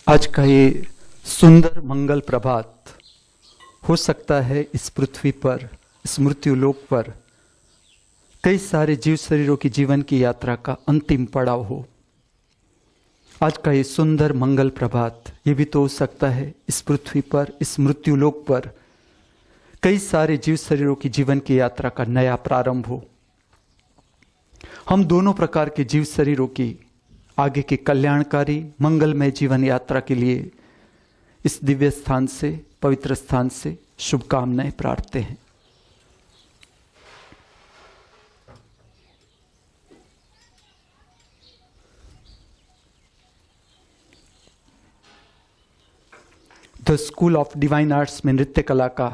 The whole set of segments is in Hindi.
आज का ये सुंदर मंगल प्रभात हो सकता है इस पृथ्वी पर, इस मृत्युलोक पर कई सारे जीव शरीरों की जीवन की यात्रा का अंतिम पड़ाव हो। आज का ये सुंदर मंगल प्रभात ये भी तो हो सकता है इस पृथ्वी पर, इस मृत्युलोक पर कई सारे जीव शरीरों की जीवन की यात्रा का नया प्रारंभ हो। हम दोनों प्रकार के जीव शरीरों की आगे की कल्याणकारी मंगलमय जीवन यात्रा के लिए इस दिव्य स्थान से, पवित्र स्थान से शुभकामनाएं प्रार्थते हैं। The school of divine arts में नृत्य कला का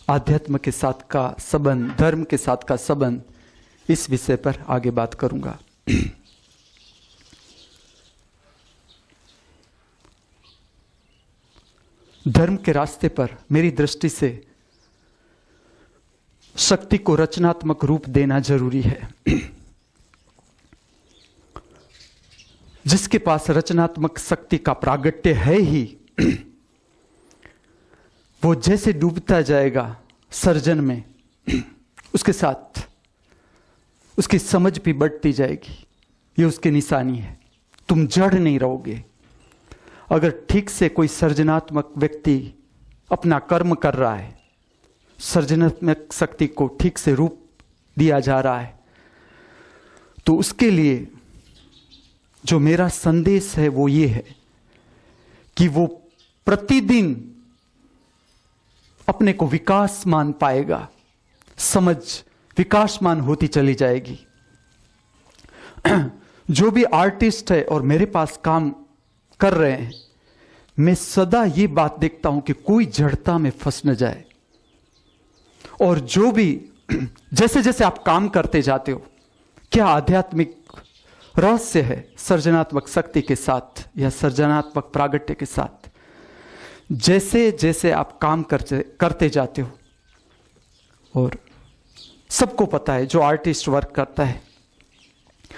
आध्यात्म के साथ का संबंध, धर्म के साथ का संबंध, इस विषय पर आगे बात करूंगा। धर्म के रास्ते पर मेरी दृष्टि से शक्ति को रचनात्मक रूप देना जरूरी है। जिसके पास रचनात्मक शक्ति का प्रागट्य है ही, वो जैसे डूबता जाएगा सर्जन में, उसके साथ उसकी समझ भी बढ़ती जाएगी। ये उसकी निशानी है। तुम जड़ नहीं रहोगे। अगर ठीक से कोई सृजनात्मक व्यक्ति अपना कर्म कर रहा है, सृजनात्मक शक्ति को ठीक से रूप दिया जा रहा है, तो उसके लिए जो मेरा संदेश है वो ये है कि वो प्रतिदिन अपने को विकासमान पाएगा, समझ विकासमान होती चली जाएगी। जो भी आर्टिस्ट है और मेरे पास काम कर रहे हैं, मैं सदा ये बात देखता हूं कि कोई जड़ता में फंस न जाए। और जो भी जैसे जैसे आप काम करते जाते हो, क्या आध्यात्मिक रहस्य है सृजनात्मक शक्ति के साथ या सृजनात्मक प्रागट्य के साथ, जैसे जैसे आप काम करते जाते हो, और सबको पता है जो आर्टिस्ट वर्क करता है,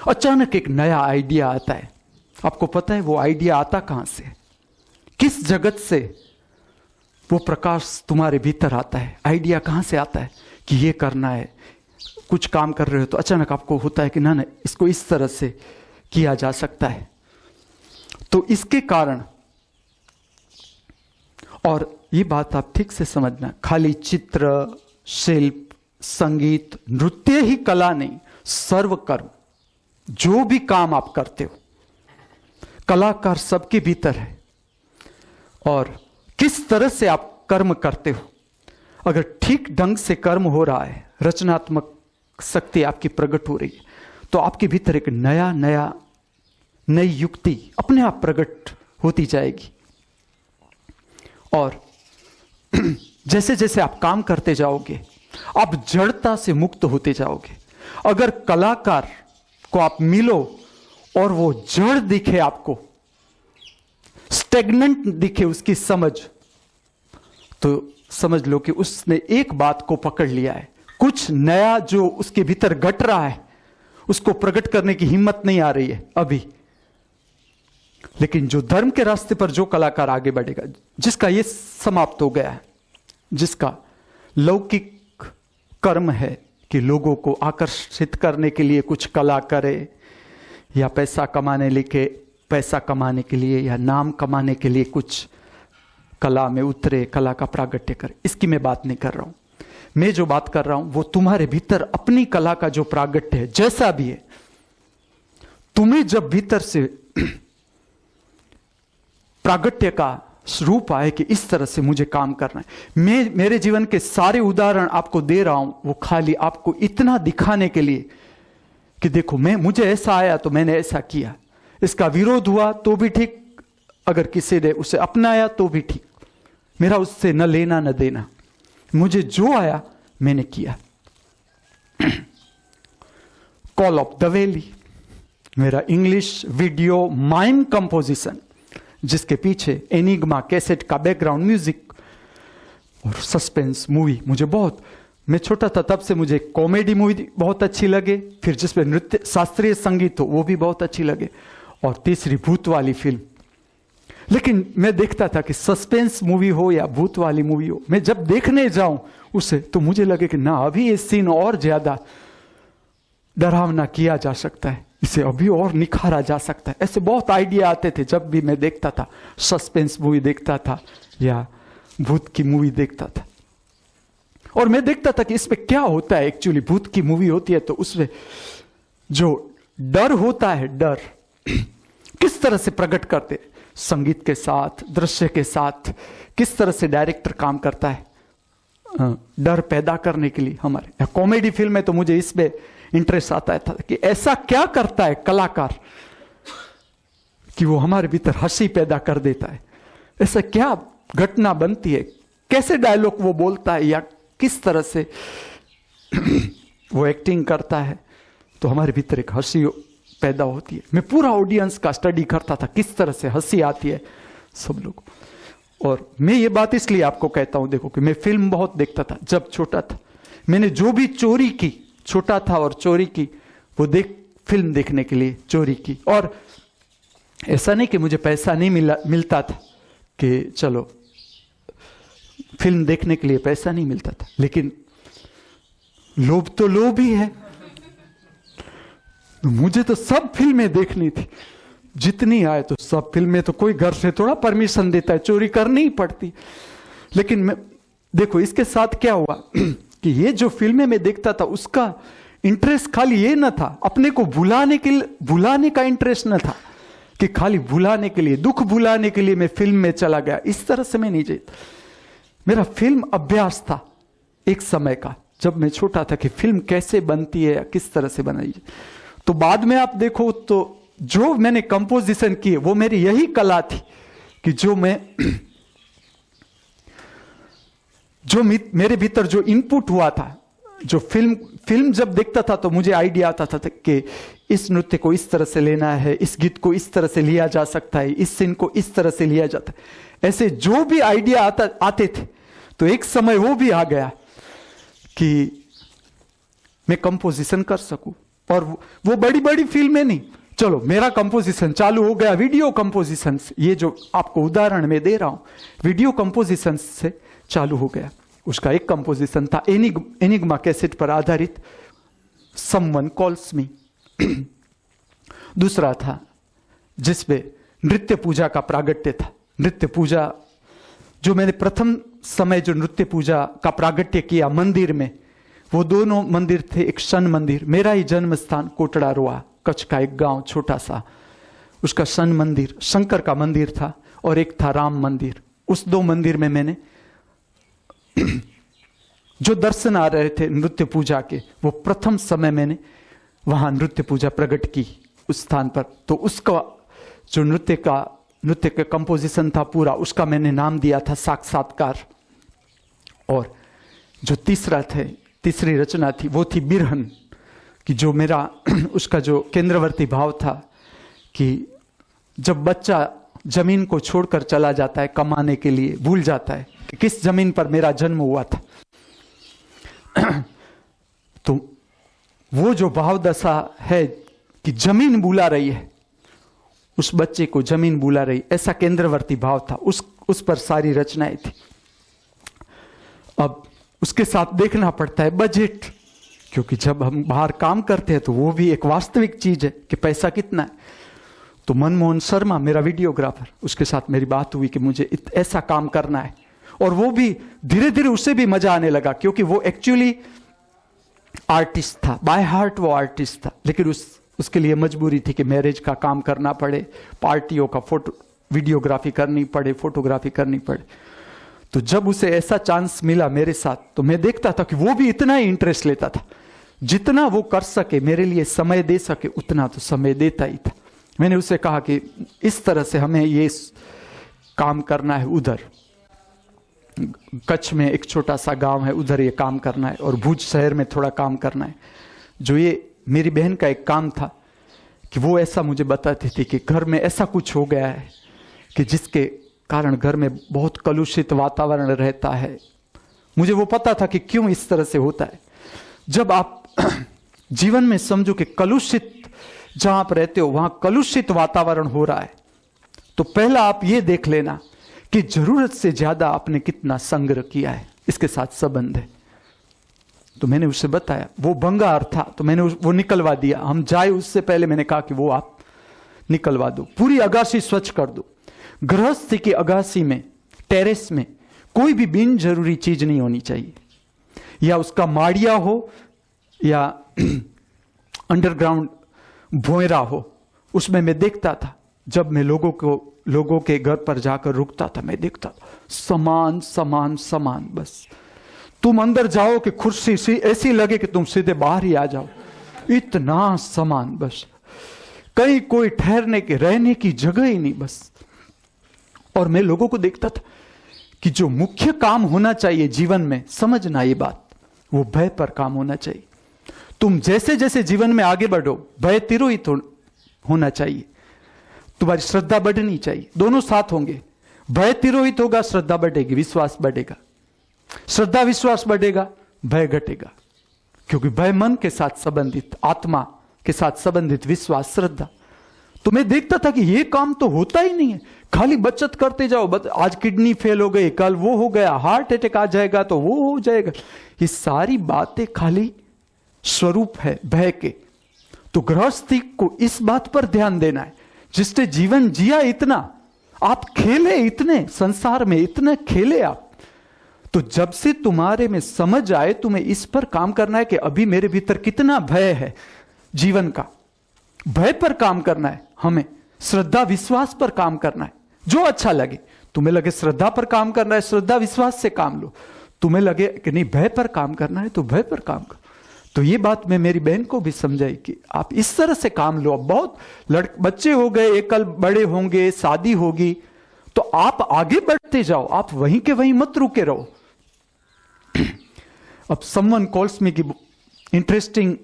अचानक एक नया आइडिया आता है। आपको पता है वो आइडिया आता कहां से, किस जगत से वो प्रकाश तुम्हारे भीतर आता है। आइडिया कहां से आता है कि ये करना है। कुछ काम कर रहे हो तो अचानक आपको होता है कि ना इसको इस तरह से किया जा सकता है। तो इसके कारण, और ये बात आप ठीक से समझना, खाली चित्र, शिल्प, संगीत, नृत्य ही कला नहीं, सर्व कर्म, जो भी काम आप करते हो, कलाकार सबके भीतर है। और किस तरह से आप कर्म करते हो, अगर ठीक ढंग से कर्म हो रहा है, रचनात्मक शक्ति आपकी प्रकट हो रही है, तो आपके भीतर एक नई युक्ति अपने आप प्रकट होती जाएगी। और जैसे जैसे आप काम करते जाओगे, आप जड़ता से मुक्त होते जाओगे। अगर कलाकार को आप मिलो और वो जड़ दिखे, आपको स्टेगनेंट दिखे उसकी समझ, तो समझ लो कि उसने एक बात को पकड़ लिया है। कुछ नया जो उसके भीतर घट रहा है, उसको प्रकट करने की हिम्मत नहीं आ रही है अभी। लेकिन जो धर्म के रास्ते पर जो कलाकार आगे बढ़ेगा, जिसका ये समाप्त हो गया है, जिसका लौकिक कर्म है कि लोगों को आकर्षित करने के लिए कुछ कला करे, या पैसा कमाने के लिए या नाम कमाने के लिए कुछ कला में उतरे, कला का प्रागट्य करे, इसकी मैं बात नहीं कर रहा हूं। मैं जो बात कर रहा हूं वो तुम्हारे भीतर अपनी कला का जो प्रागट्य है, जैसा भी है, तुम्हें जब भीतर से प्रागट्य का रूप आए कि इस तरह से मुझे काम करना है। मैं मेरे जीवन के सारे उदाहरण आपको दे रहा हूं, वो खाली आपको इतना दिखाने के लिए कि देखो मुझे ऐसा आया तो मैंने ऐसा किया। इसका विरोध हुआ तो भी ठीक, अगर किसी ने उसे अपनाया तो भी ठीक, मेरा उससे न लेना न देना। मुझे जो आया मैंने किया। कॉल ऑफ द वैली मेरा इंग्लिश वीडियो माइम कंपोजिशन, जिसके पीछे एनिग्मा कैसेट का बैकग्राउंड म्यूजिक और सस्पेंस मूवी मुझे बहुत, मैं छोटा था तब से मुझे कॉमेडी मूवी बहुत अच्छी लगे, फिर जिसमें नृत्य शास्त्रीय संगीत हो वो भी बहुत अच्छी लगे, और तीसरी भूत वाली फिल्म लेकिन मैं देखता था कि सस्पेंस मूवी हो या भूत वाली मूवी हो, मैं जब देखने जाऊं उसे तो मुझे लगे कि ना अभी ये सीन और ज्यादा डरावना किया जा सकता है, इसे अभी और निखारा जा सकता है। ऐसे बहुत आइडिया आते थे जब भी मैं देखता था, सस्पेंस मूवी देखता था या भूत की मूवी देखता था। और मैं देखता था कि इसमें क्या होता है। एक्चुअली भूत की मूवी होती है तो उसमें जो डर होता है, डर किस तरह से प्रकट करते, संगीत के साथ, दृश्य के साथ, किस तरह से डायरेक्टर काम करता है डर पैदा करने के लिए हमारे। कॉमेडी फिल्म में तो मुझे इसमें इंटरेस्ट आता था कि ऐसा क्या करता है कलाकार कि वो हमारे भीतर हंसी पैदा कर देता है, ऐसा क्या घटना बनती है, कैसे डायलॉग वो बोलता है या किस तरह से वो एक्टिंग करता है तो हमारे भीतर एक हंसी पैदा होती है। मैं पूरा ऑडियंस का स्टडी करता था, किस तरह से हंसी आती है सब लोग। और मैं ये बात इसलिए आपको कहता हूं, देखो कि मैं फिल्म बहुत देखता था जब छोटा था। मैंने जो भी चोरी की, छोटा था और चोरी की, वो फिल्म देखने के लिए चोरी की। और ऐसा नहीं कि मुझे पैसा नहीं मिलता था कि चलो फिल्म देखने के लिए पैसा नहीं मिलता था, लेकिन लोभ तो लोभ ही है। मुझे तो सब फिल्में देखनी थी, जितनी आए तो सब फिल्में। तो कोई घर से थोड़ा परमिशन देता है, चोरी करनी ही पड़ती। लेकिन मैं देखो इसके साथ क्या हुआ कि ये जो फिल्में मैं देखता था उसका इंटरेस्ट खाली ये न था, अपने को भुलाने का इंटरेस्ट न था कि खाली भुलाने के लिए, दुख भुलाने के लिए मैं फिल्म में चला गया। इस तरह से मैं नहीं जीता। मेरा फिल्म अभ्यास था एक समय का, जब मैं छोटा था, कि फिल्म कैसे बनती है या किस तरह से बनाई है। तो बाद में आप देखो तो जो मैंने कंपोजिशन की है वो मेरी यही कला थी कि जो मेरे भीतर जो इनपुट हुआ था, जो फिल्म जब देखता था तो मुझे आइडिया आता था कि इस नृत्य को इस तरह से लेना है, इस गीत को इस तरह से लिया जा सकता है, इस सीन को इस तरह से लिया जाता है। ऐसे जो भी आइडिया आते थे तो एक समय वो भी आ गया कि मैं कंपोजिशन कर सकूं। और वो बड़ी बड़ी फिल्में नहीं, चलो मेरा कंपोजिशन चालू हो गया वीडियो कंपोजिशन से। ये जो आपको उदाहरण मैं दे रहा हूं वीडियो कंपोजिशन से चालू हो गया। उसका एक कंपोजिशन था एनिग्मा कैसेट पर आधारित, समवन कॉल्स मी। दूसरा था जिसमें नृत्य पूजा का प्रागट्य था। नृत्य पूजा जो मैंने प्रथम समय जो नृत्य पूजा का प्रागट्य किया मंदिर में, वो दोनों मंदिर थे। एक शन मंदिर, मेरा ही जन्म स्थान कोटड़ा रोआ, कच्छ का एक गांव छोटा सा, उसका शन मंदिर शंकर का मंदिर था, और एक था राम मंदिर। उस दो मंदिर में मैंने जो दर्शन आ रहे थे नृत्य पूजा के, वो प्रथम समय मैंने वहां नृत्य पूजा प्रकट की उस स्थान पर। तो उसका जो नृत्य का कंपोजिशन था पूरा, उसका मैंने नाम दिया था साक्षात्कार। और जो तीसरी रचना थी वो थी बिरहन, कि जो मेरा उसका जो केंद्रवर्ती भाव था कि जब बच्चा जमीन को छोड़कर चला जाता है कमाने के लिए, भूल जाता है कि किस जमीन पर मेरा जन्म हुआ था। तो वो जो भाव दशा है कि जमीन बुला रही है, उस बच्चे को जमीन बुला रही, ऐसा केंद्रवर्ती भाव था। उस पर सारी रचनाएं थी। अब उसके साथ देखना पड़ता है बजट, क्योंकि जब हम बाहर काम करते हैं तो वो भी एक वास्तविक चीज है कि पैसा कितना है। तो मनमोहन शर्मा मेरा वीडियोग्राफर, उसके साथ मेरी बात हुई कि मुझे ऐसा काम करना है। और वो भी धीरे धीरे उसे भी मजा आने लगा, क्योंकि वो एक्चुअली आर्टिस्ट था, बाय हार्ट वो आर्टिस्ट था। लेकिन उसके लिए मजबूरी थी कि मैरिज का काम करना पड़े, पार्टियों का वीडियोग्राफी करनी पड़े, फोटोग्राफी करनी पड़े। तो जब उसे ऐसा चांस मिला मेरे साथ, तो मैं देखता था कि वो भी इतना ही इंटरेस्ट लेता था, जितना वो कर सके मेरे लिए समय दे सके उतना तो समय देता ही था। मैंने उसे कहा कि इस तरह से हमें ये काम करना है, उधर कच्छ में एक छोटा सा गांव है, उधर ये काम करना है, और भुज शहर में थोड़ा काम करना है। जो ये मेरी बहन का एक काम था कि वो ऐसा मुझे बताती थी कि घर में ऐसा कुछ हो गया है कि जिसके कारण घर में बहुत कलुषित वातावरण रहता है। मुझे वो पता था कि क्यों इस तरह से होता है। जब आप जीवन में समझो कि कलुषित जहां आप रहते हो वहां कलुषित वातावरण हो रहा है, तो पहला आप ये देख लेना कि जरूरत से ज्यादा आपने कितना संग्रह किया है, इसके साथ संबंध है। तो मैंने उससे बताया, वो भंगार था तो मैंने वो निकलवा दिया। हम जाए उससे पहले मैंने कहा कि वो आप निकलवा दो, पूरी अगासी स्वच्छ कर दो। गृहस्थी की अगासी में, टेरेस में कोई भी बिन जरूरी चीज नहीं होनी चाहिए, या उसका माड़िया हो या अंडरग्राउंड भोयरा हो। उसमें मैं देखता था, जब मैं लोगों के घर पर जाकर रुकता था, मैं देखता था सामान सामान सामान, बस तुम अंदर जाओ कि कुर्सी ऐसी लगे कि तुम सीधे बाहर ही आ जाओ, इतना सामान, बस कहीं कोई ठहरने के रहने की जगह ही नहीं बस। और मैं लोगों को देखता था कि जो मुख्य काम होना चाहिए जीवन में, समझना ये बात, वो भय पर काम होना चाहिए। तुम जैसे जैसे जीवन में आगे बढ़ो, भय तिरोहित होना चाहिए, तुम्हारी श्रद्धा बढ़नी चाहिए, दोनों साथ होंगे। भय तिरोहित होगा, श्रद्धा बढ़ेगी, विश्वास बढ़ेगा। श्रद्धा विश्वास बढ़ेगा, भय घटेगा, क्योंकि भय मन के साथ संबंधित, आत्मा के साथ संबंधित, विश्वास श्रद्धा। तो मैं देखता था कि ये काम तो होता ही नहीं है, खाली बचत करते जाओ, आज किडनी फेल हो गई, कल वो हो गया, हार्ट अटैक आ जाएगा तो वो हो जाएगा, ये सारी बातें खाली स्वरूप है भय के। तो गृहस्थी को इस बात पर ध्यान देना है, जिसने जीवन जिया इतना, आप खेले इतने संसार में, इतने खेले आप, तो जब से तुम्हारे में समझ आए, तुम्हें इस पर काम करना है कि अभी मेरे भीतर कितना भय है जीवन का, भय पर काम करना है हमें, श्रद्धा विश्वास पर काम करना है। जो अच्छा लगे, तुम्हें लगे श्रद्धा पर काम करना है, श्रद्धा विश्वास से काम लो, तुम्हें लगे कि नहीं भय पर काम करना है तो भय पर काम करो। तो ये बात मैं मेरी बहन को भी समझाई कि आप इस तरह से काम लो। अब बहुत बच्चे हो गए, एकल बड़े होंगे, शादी होगी, तो आप आगे बढ़ते जाओ, आप वहीं के वहीं मत रुके रहो। अब समवन कॉल्स मी की इंटरेस्टिंग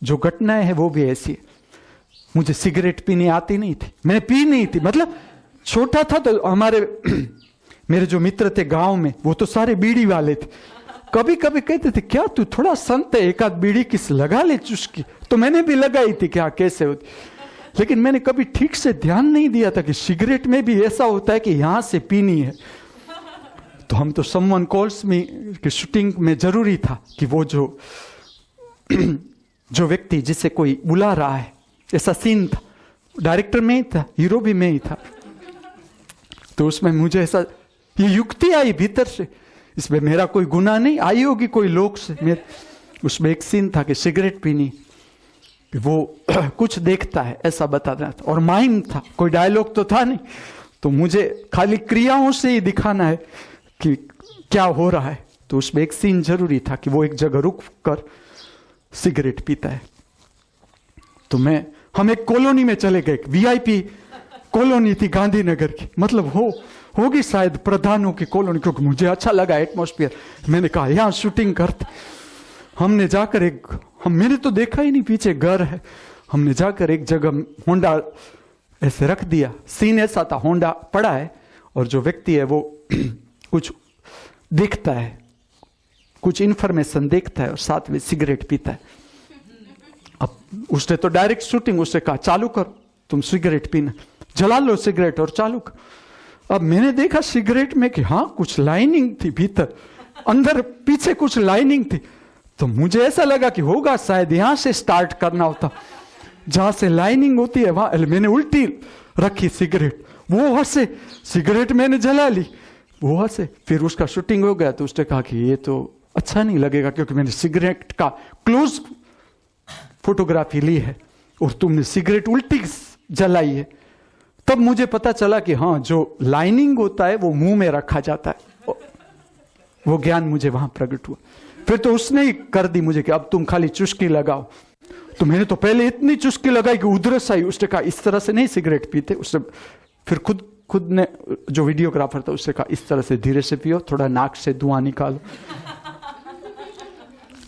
जो घटनाएं हैं वो भी ऐसी है। मुझे सिगरेट पीनी आती नहीं थी, मैंने पी नहीं थी, मतलब छोटा था तो हमारे मेरे जो मित्र थे गांव में, वो तो सारे बीड़ी वाले थे। कभी कभी कहते थे क्या तू थोड़ा संत है, एक आध बीड़ी किस लगा ले चुस्की, तो मैंने भी लगाई थी क्या कैसे होती, लेकिन मैंने कभी ठीक से ध्यान नहीं दिया था कि सिगरेट में भी ऐसा होता है कि यहां से पीनी है। तो हम तो समवन कॉल्स मी की शूटिंग में जरूरी था कि वो जो व्यक्ति जिसे कोई बुला रहा है, ऐसा सीन था, डायरेक्टर में ही था, हीरो भी में ही था। तो उसमें मुझे ऐसा ये युक्ति आई भीतर से, इसमें मेरा कोई गुनाह नहीं, आई होगी कोई लोग से। उसमें एक सीन था कि सिगरेट पीनी, वो कुछ देखता है ऐसा बता रहा था, और माइम था, कोई डायलॉग तो था नहीं, तो मुझे खाली क्रियाओं से ही दिखाना है कि क्या हो रहा है। तो उसमें एक सीन जरूरी था कि वो एक जगह रुक कर सिगरेट पीता है। तो हम एक कॉलोनी में चले गए, वीआईपी कॉलोनी थी गांधीनगर की, मतलब होगी शायद प्रधानों की कॉलोनी, क्योंकि मुझे अच्छा लगा एटमॉस्फेयर। मैंने कहा यहाँ शूटिंग करते। हमने जाकर मैंने तो देखा ही नहीं पीछे घर है, हमने जाकर एक जगह होंडा ऐसे रख दिया। सीन ऐसा था, होंडा पड़ा है और जो व्यक्ति है वो कुछ देखता है, कुछ इंफॉर्मेशन देखता है और साथ में सिगरेट पीता है। अब उसने तो डायरेक्ट शूटिंग, उससे कहा चालू करो तुम सिगरेट पीना, जला लो सिगरेट और चालू करो। अब मैंने देखा सिगरेट में कि हाँ कुछ लाइनिंग थी भीतर, अंदर पीछे कुछ लाइनिंग थी। तो मुझे ऐसा लगा कि होगा शायद यहां से स्टार्ट करना होता, जहां से लाइनिंग होती है वहां। मैंने उल्टी रखी सिगरेट, वो हंसे, सिगरेट मैंने जला ली, वो हंसे। फिर उसका शूटिंग हो गया तो उसने कहा कि ये तो अच्छा नहीं लगेगा, क्योंकि मैंने सिगरेट का क्लोज फोटोग्राफी ली है और तुमने सिगरेट उल्टी जलाई है। तब मुझे पता चला कि हाँ, जो लाइनिंग होता है वो मुंह में रखा जाता है। वो ज्ञान मुझे वहां प्रकट हुआ। फिर तो उसने ही कर दी मुझे कि अब तुम खाली चुस्की लगाओ। तो मैंने तो पहले इतनी चुस्की लगाई कि उधरस आई। उसने कहा इस तरह से नहीं सिगरेट पीते। उसने फिर खुद ने, जो वीडियोग्राफर था, उससे कहा इस तरह से धीरे से पियो, थोड़ा नाक से धुआं निकालो।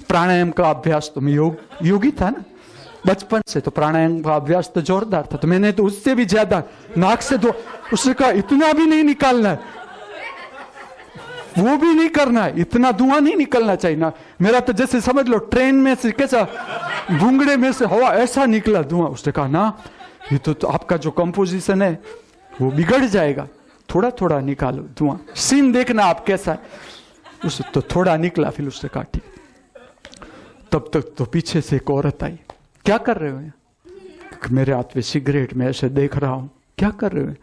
प्राणायाम का अभ्यास, तो मैं योगी था ना बचपन से, तो प्राणायाम का अभ्यास तो जोरदार था। तो मैंने तो उससे भी ज्यादा नाक से उसने कहा इतना भी नहीं निकालना है, वो भी नहीं करना है, इतना धुआं नहीं निकलना चाहिए ना। मेरा तो जैसे समझ लो ट्रेन में से कैसा भूंगड़े में से हवा ऐसा निकला धुआं। उसने कहा ना, ये तो आपका जो कंपोजिशन है वो बिगड़ जाएगा। थोड़ा थोड़ा निकालो धुआं, सीन देखना आप कैसा है। उसे तो थोड़ा निकला, फिर उसने कहा ठीक। तब तक तो पीछे से एक औरत आई, क्या कर रहे हो? मेरे हाथ में सिगरेट, मैं ऐसे देख रहा हूं, क्या कर रहे हो?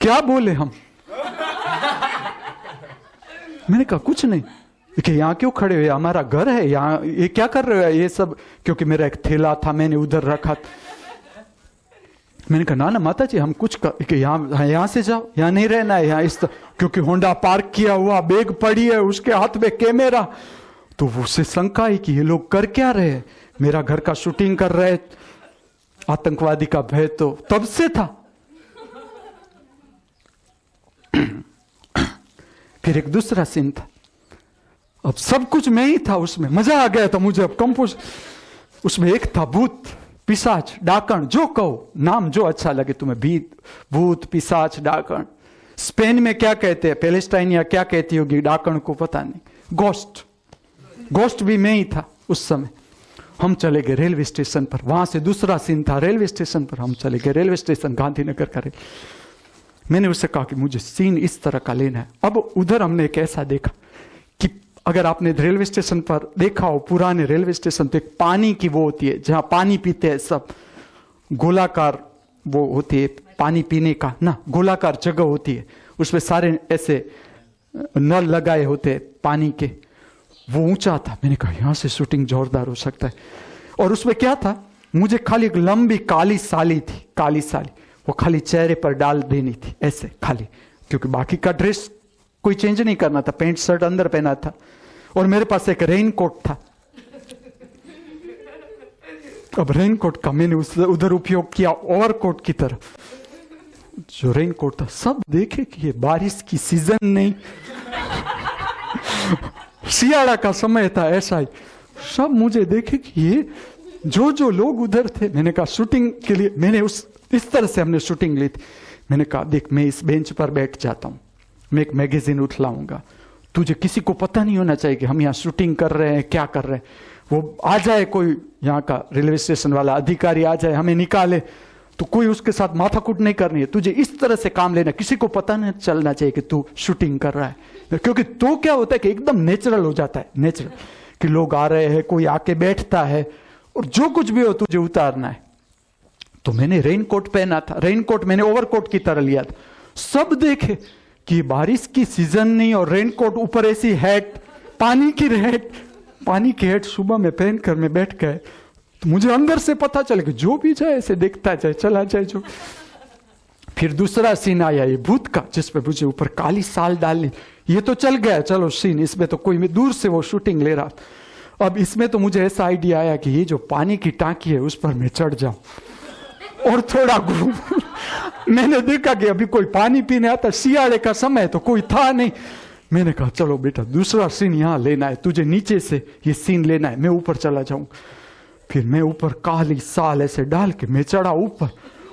क्या बोले हम? मैंने कहा कुछ नहीं। कि यहाँ क्यों खड़े हो, हमारा घर है, यहाँ ये क्या कर रहे हो ये सब? क्योंकि मेरा एक थैला था, मैंने उधर रखा। मैंने कहा ना ना माता जी हम कुछ कर, यहाँ से जाओ, यहाँ नहीं रहना है, यहाँ क्योंकि होंडा पार्क किया हुआ, बैग पड़ी है, उसके हाथ में कैमरा। तो उससे शंका है कि ये लोग कर क्या रहे हैं, मेरा घर का शूटिंग कर रहे, आतंकवादी का भय तो तब से था। फिर एक दूसरा सीन था, अब सब कुछ मैं ही था उसमें, मजा आ गया था मुझे। अब कंपोज उसमें एक था भूत, पिशाच, डाकण, जो कहो नाम जो अच्छा लगे तुम्हें, भूत, पिशाच, डाकण। स्पेन में क्या कहते हैं, पैलेस्टाइन या क्या कहती होगी डाकण को पता नहीं, गोस्ट। गोस्ट भी मैं ही था उस समय। हम चले गए रेलवे स्टेशन पर, वहां से दूसरा सीन था रेलवे स्टेशन पर। हम चले गए रेलवे स्टेशन, गांधीनगर का रेल। मैंने उससे कहा कि मुझे सीन इस तरह का लेना है। अब उधर हमने एक ऐसा देखा कि अगर आपने रेलवे स्टेशन पर देखा हो, पुराने रेलवे स्टेशन, तो एक पानी की वो होती है जहां पानी पीते हैं सब, गोलाकार वो होती है पानी पीने का ना, गोलाकार जगह होती है, उसमें सारे ऐसे नल लगाए होते हैं पानी के। वो ऊंचा था, मैंने कहा यहां से शूटिंग जोरदार हो सकता है। और उसमें क्या था, मुझे खाली एक लंबी काली साली थी, काली साली, वो खाली चेहरे पर डाल देनी थी ऐसे खाली, क्योंकि बाकी का ड्रेस कोई चेंज नहीं करना था, पैंट शर्ट अंदर पहना था। और मेरे पास एक रेन कोट था। अब रेन कोट का मैंने उधर उपयोग किया ओवरकोट की तरह। जो रेन कोट था, सब देखे कि ये बारिश की सीजन नहीं, सियाड़ा का समय था, ऐसा ही सब मुझे देखे कि ये जो लोग उधर थे। मैंने कहा शूटिंग के लिए, मैंने इस तरह से हमने शूटिंग ली थी। मैंने कहा देख मैं इस बेंच पर बैठ जाता हूं, मैं एक मैगजीन उठलाऊंगा, तुझे किसी को पता नहीं होना चाहिए कि हम यहाँ शूटिंग कर रहे हैं, क्या कर रहे हैं। वो आ जाए कोई यहाँ का रेलवे स्टेशन वाला अधिकारी आ जाए, हमें निकाले, तो कोई उसके साथ माथाकूट नहीं करनी है, तुझे इस तरह से काम लेना, किसी को पता नहीं चलना चाहिए कि तू शूटिंग कर रहा है। क्योंकि तो क्या होता है कि एकदम नेचुरल हो जाता है, नेचुरल कि लोग आ रहे हैं, कोई आके बैठता है, और जो कुछ भी हो तुझे उतारना है। तो मैंने रेनकोट पहना था, रेनकोट मैंने ओवरकोट की तरह लिया था। सब देखे कि बारिश की सीजन नहीं, और रेनकोट ऊपर ऐसी हैट, पानी की हैट सुबह में पहनकर मैं बैठ गए। तो मुझे अंदर से पता चल कि जो भी जाए ऐसे देखता जाए, चला जाए जो। फिर दूसरा सीन आया ये भूत का, जिसपे मुझे ऊपर काली साल डालनी। ये तो चल गया चलो सीन, इसमें तो कोई, मैं दूर से वो शूटिंग ले रहा था। अब इसमें तो मुझे ऐसा आइडिया आया कि ये जो पानी की टांकी है उस पर मैं चढ़ जाऊं और थोड़ा घूम। मैंने देखा कि अभी कोई पानी पीने आता, सियाड़े का समय तो कोई था नहीं। मैंने कहा चलो बेटा दूसरा सीन यहाँ लेना है, तुझे नीचे से ये सीन लेना है, मैं ऊपर चला जाऊं। फिर मैं ऊपर काली साल ऐसे डाल के मैं चढ़ा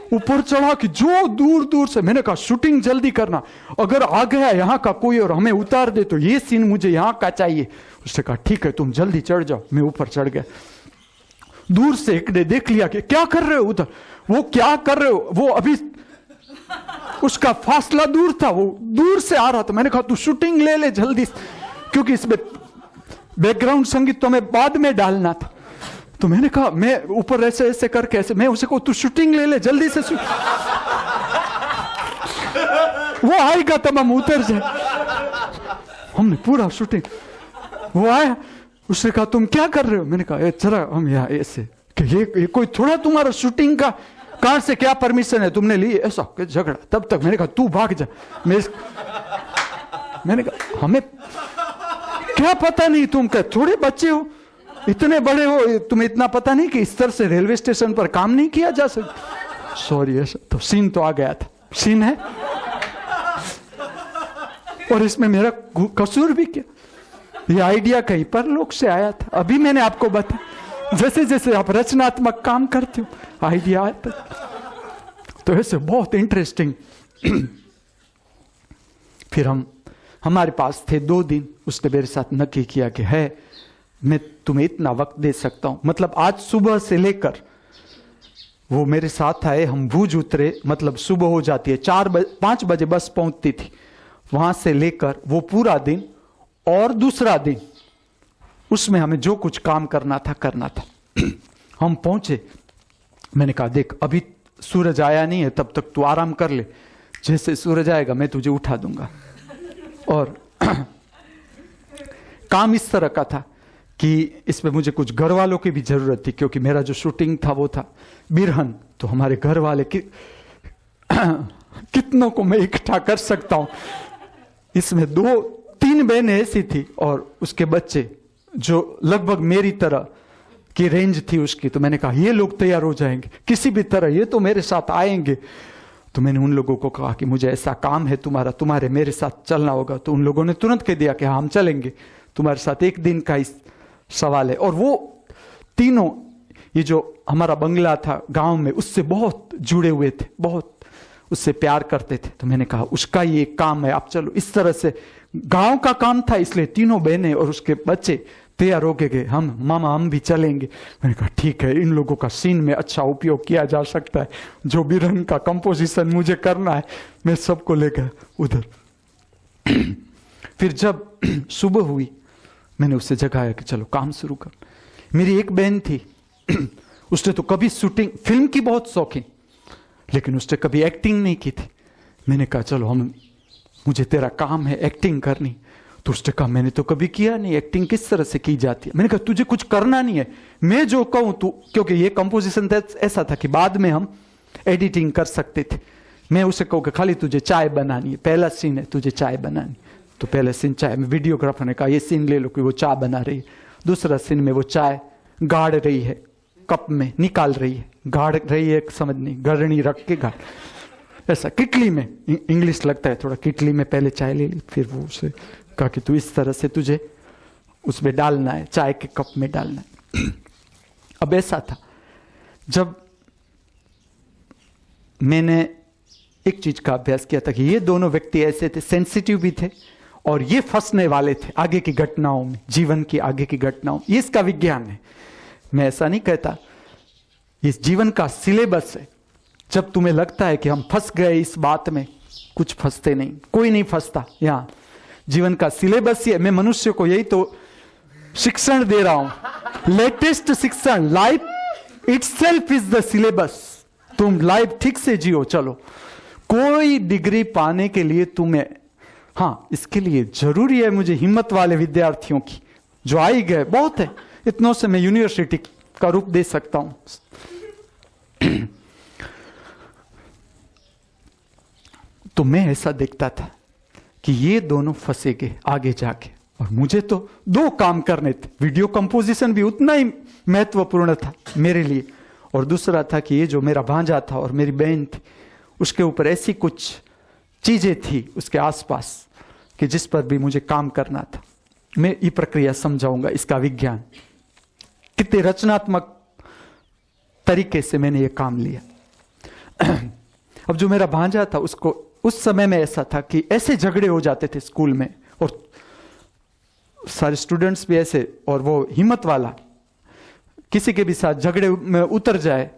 ऊपर चढ़ा कि जो दूर दूर से, मैंने कहा शूटिंग जल्दी करना, अगर आ गया यहाँ का कोई और हमें उतार दे तो ये सीन मुझे यहाँ का चाहिए। उसने कहा ठीक है तुम जल्दी चढ़ जाओ। मैं ऊपर चढ़ गया। दूर से एक ने देख लिया कि क्या कर रहे हो उधर, वो क्या कर रहे हो, वो अभी उसका फासला दूर था, वो दूर से आ रहा था। मैंने कहा तू शूटिंग ले ले जल्दी, क्योंकि इसमें बैकग्राउंड संगीत तो हमें बाद में डालना था। तो मैंने कहा मैं ऊपर ऐसे ऐसे करके ऐसे, मैं उसे कहूं तू शूटिंग ले ले जल्दी से, वो आएगा तब हम उतर जाए। हमने पूरा शूटिंग, वो आया, उसने कहा तुम क्या कर रहे हो। मैंने कहा जरा हम यहाँ ऐसे कि ये कोई थोड़ा तुम्हारा शूटिंग का, कहां से क्या परमिशन है तुमने ली, ऐसा झगड़ा। तब तक मैंने कहा तू भाग जा। मैंने कहा हमें क्या पता नहीं, तुम क्या थोड़े बच्चे हो, इतने बड़े हो, तुम्हें इतना पता नहीं कि इस तरह से रेलवे स्टेशन पर काम नहीं किया जा सकता। सॉरी ऐसा। तो सीन तो आ गया था, सीन है और इसमें मेरा कसूर भी क्या, ये आइडिया कहीं पर लोग से आया था। अभी मैंने आपको बताया, जैसे जैसे आप रचनात्मक काम करते हो आइडिया आता। तो ऐसे बहुत इंटरेस्टिंग। फिर हमारे पास थे 2 दिन, उसने मेरे साथ नक्की किया कि है मैं तुम्हें इतना वक्त दे सकता हूं, मतलब आज सुबह से लेकर वो मेरे साथ आए, हम भूज उतरे, मतलब सुबह हो जाती है, 5 बजे बस पहुंचती थी। वहां से लेकर वो पूरा दिन और दूसरा दिन, उसमें हमें जो कुछ काम करना था। हम पहुंचे, मैंने कहा देख अभी सूरज आया नहीं है, तब तक तू आराम कर ले, जैसे सूरज आएगा मैं तुझे उठा दूंगा। और काम इस तरह का था कि इसमें मुझे कुछ घर वालों की भी जरूरत थी, क्योंकि मेरा जो शूटिंग था वो था बिरहन, तो हमारे घर वाले कितनों को मैं इकट्ठा कर सकता हूं। इसमें 2-3 बहनें ऐसी थी और उसके बच्चे जो लगभग मेरी तरह की रेंज थी उसकी। तो मैंने कहा ये लोग तैयार हो जाएंगे किसी भी तरह, ये तो मेरे साथ आएंगे। तो मैंने उन लोगों को कहा कि मुझे ऐसा काम है तुम्हारे मेरे साथ चलना होगा। तो उन लोगों ने तुरंत कह दिया कि हाँ हम चलेंगे, तुम्हारे साथ एक दिन का ही सवाल है। और वो तीनों, ये जो हमारा बंगला था गांव में, उससे बहुत जुड़े हुए थे, बहुत उससे प्यार करते थे। तो मैंने कहा उसका ये काम है, आप चलो। इस तरह से गांव का काम था, इसलिए तीनों बहनें और उसके बच्चे तैयार होके गए, हम भी चलेंगे। मैंने कहा ठीक है, इन लोगों का सीन में अच्छा उपयोग किया जा सकता है, जो बिरहन का कंपोजिशन मुझे करना है मैं सबको लेकर उधर। फिर जब सुबह हुई मैंने उससे जगाया कि चलो काम शुरू कर। मेरी एक बहन थी, उसने तो कभी शूटिंग फिल्म की बहुत शौकीन, लेकिन उसने कभी एक्टिंग नहीं की थी। मैंने कहा चलो मुझे तेरा काम है एक्टिंग करनी। तो उसने कहा मैंने तो कभी किया नहीं, एक्टिंग किस तरह से की जाती है। मैंने कहा तुझे कुछ करना नहीं है, मैं जो कहूं तू, क्योंकि ये कंपोजिशन ऐसा था कि बाद में हम एडिटिंग कर सकते थे। मैं उसे कहूँ कि खाली तुझे चाय बनानी है, पहला सीन है तुझे चाय बनानी, तो पहले सीन चाय में, वीडियोग्राफर ने कहा ये सीन ले लो कि वो चाय बना रही है। दूसरा सीन में वो चाय गाड़ रही है, कप में निकाल रही है, गाड़ रही है समझ नहीं, गरणी रख के गाड़, ऐसा किटली में, इंग्लिश लगता है थोड़ा, किटली में पहले चाय ले ली, फिर वो उसे कहा कि तू इस तरह से तुझे उसमें डालना है, चाय के कप में डालना है। अब ऐसा था, जब मैंने एक चीज का अभ्यास किया था कि ये दोनों व्यक्ति ऐसे थे, सेंसिटिव भी थे और ये फंसने वाले थे आगे की घटनाओं में, जीवन की आगे की घटनाओं, ये इसका विज्ञान है। मैं ऐसा नहीं कहता, इस जीवन का सिलेबस है। जब तुम्हें लगता है कि हम फंस गए इस बात में, कुछ फंसते नहीं, कोई नहीं फंसता। यहां जीवन का सिलेबस ही है। मैं मनुष्य को यही तो शिक्षण दे रहा हूं, लेटेस्ट शिक्षण। Life itself is the syllabus. तुम लाइफ ठीक से जियो। चलो, कोई डिग्री पाने के लिए तुम्हें, हाँ इसके लिए जरूरी है मुझे हिम्मत वाले विद्यार्थियों की, जो आई गए बहुत है, इतनों से मैं यूनिवर्सिटी का रूप दे सकता हूं। तो मैं ऐसा देखता था कि ये दोनों फंसे गए आगे जाके, और मुझे तो 2 काम करने थे। वीडियो कंपोजिशन भी उतना ही महत्वपूर्ण था मेरे लिए, और दूसरा था कि ये जो मेरा भांजा था और मेरी बहन थी, उसके ऊपर ऐसी कुछ चीजें थी उसके आसपास कि जिस पर भी मुझे काम करना था। मैं ये प्रक्रिया समझाऊंगा, इसका विज्ञान, कितने रचनात्मक तरीके से मैंने ये काम लिया। अब जो मेरा भांजा था, उसको उस समय में ऐसा था कि ऐसे झगड़े हो जाते थे स्कूल में, और सारे स्टूडेंट्स भी ऐसे, और वो हिम्मत वाला, किसी के भी साथ झगड़े में उतर जाए,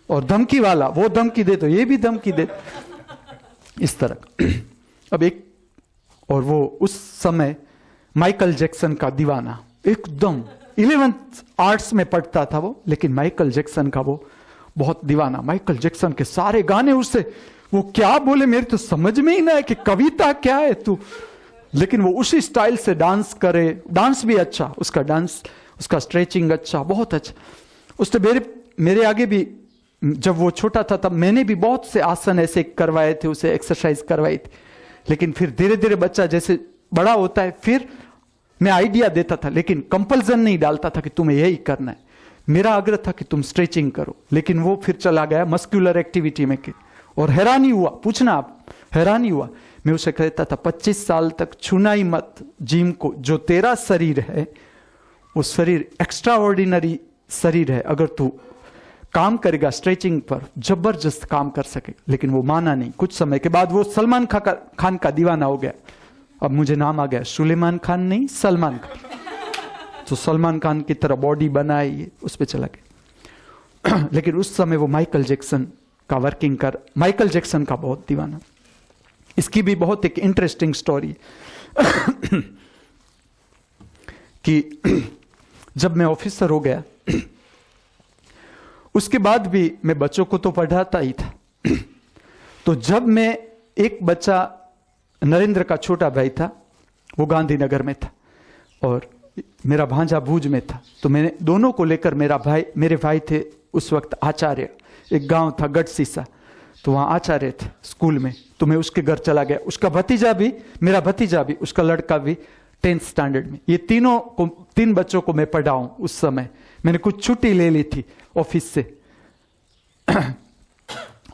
और धमकी वाला, वो धमकी दे तो ये भी धमकी दे, इस तरह। अब एक, और वो उस समय माइकल जैक्सन का दीवाना, एकदम 11th आर्ट्स में पढ़ता था वो, लेकिन माइकल जैक्सन का वो बहुत दीवाना। माइकल जैक्सन के सारे गाने उससे, वो क्या बोले मेरी तो समझ में ही ना है कि कविता क्या है तू, लेकिन वो उसी स्टाइल से डांस करे, डांस भी अच्छा, उसका डांस, उसका स्ट्रेचिंग अच्छा, बहुत अच्छा। उसने मेरे आगे भी, जब वो छोटा था तब मैंने भी बहुत से आसन ऐसे करवाए थे, उसे एक्सरसाइज करवाई थी। लेकिन फिर धीरे धीरे बच्चा जैसे बड़ा होता है, फिर मैं आइडिया देता था, लेकिन कंपल्सन नहीं डालता था कि तुम्हें यही करना है। मेरा आग्रह था कि तुम स्ट्रेचिंग करो, लेकिन वो फिर चला गया मस्कुलर एक्टिविटी में के, और हैरानी हुआ, पूछना आप, हैरानी हुआ। मैं उसे कहता था 25 साल तक छूना ही मत जिम को, जो तेरा शरीर है वो शरीर एक्स्ट्रा ऑर्डिनरी शरीर है, अगर तू काम करेगा स्ट्रेचिंग पर जबरदस्त काम कर सकेगा। लेकिन वो माना नहीं। कुछ समय के बाद वो सलमान खान का दीवाना हो गया। अब मुझे नाम आ गया, सुलेमान खान नहीं, सलमान खान। तो सलमान खान की तरह बॉडी बनाई, उस पर चला गया। लेकिन उस समय वो माइकल जैक्सन का बहुत दीवाना। इसकी भी बहुत एक इंटरेस्टिंग स्टोरी कि जब मैं ऑफिसर हो गया, उसके बाद भी मैं बच्चों को तो पढ़ाता ही था। तो जब मैं, एक बच्चा नरेंद्र का छोटा भाई था, वो गांधीनगर में था और मेरा भांजा भूज में था। तो मैंने दोनों को लेकर, मेरे भाई थे उस वक्त आचार्य, एक गांव था गढ़सीसा, तो वहां आचार्य थे स्कूल में, तो मैं उसके घर चला गया। उसका भतीजा भी, मेरा भतीजा भी, उसका लड़का भी 10th स्टैंडर्ड में। ये तीन बच्चों को मैं पढ़ाऊं। उस समय मैंने कुछ छुट्टी ले ली थी ऑफिस से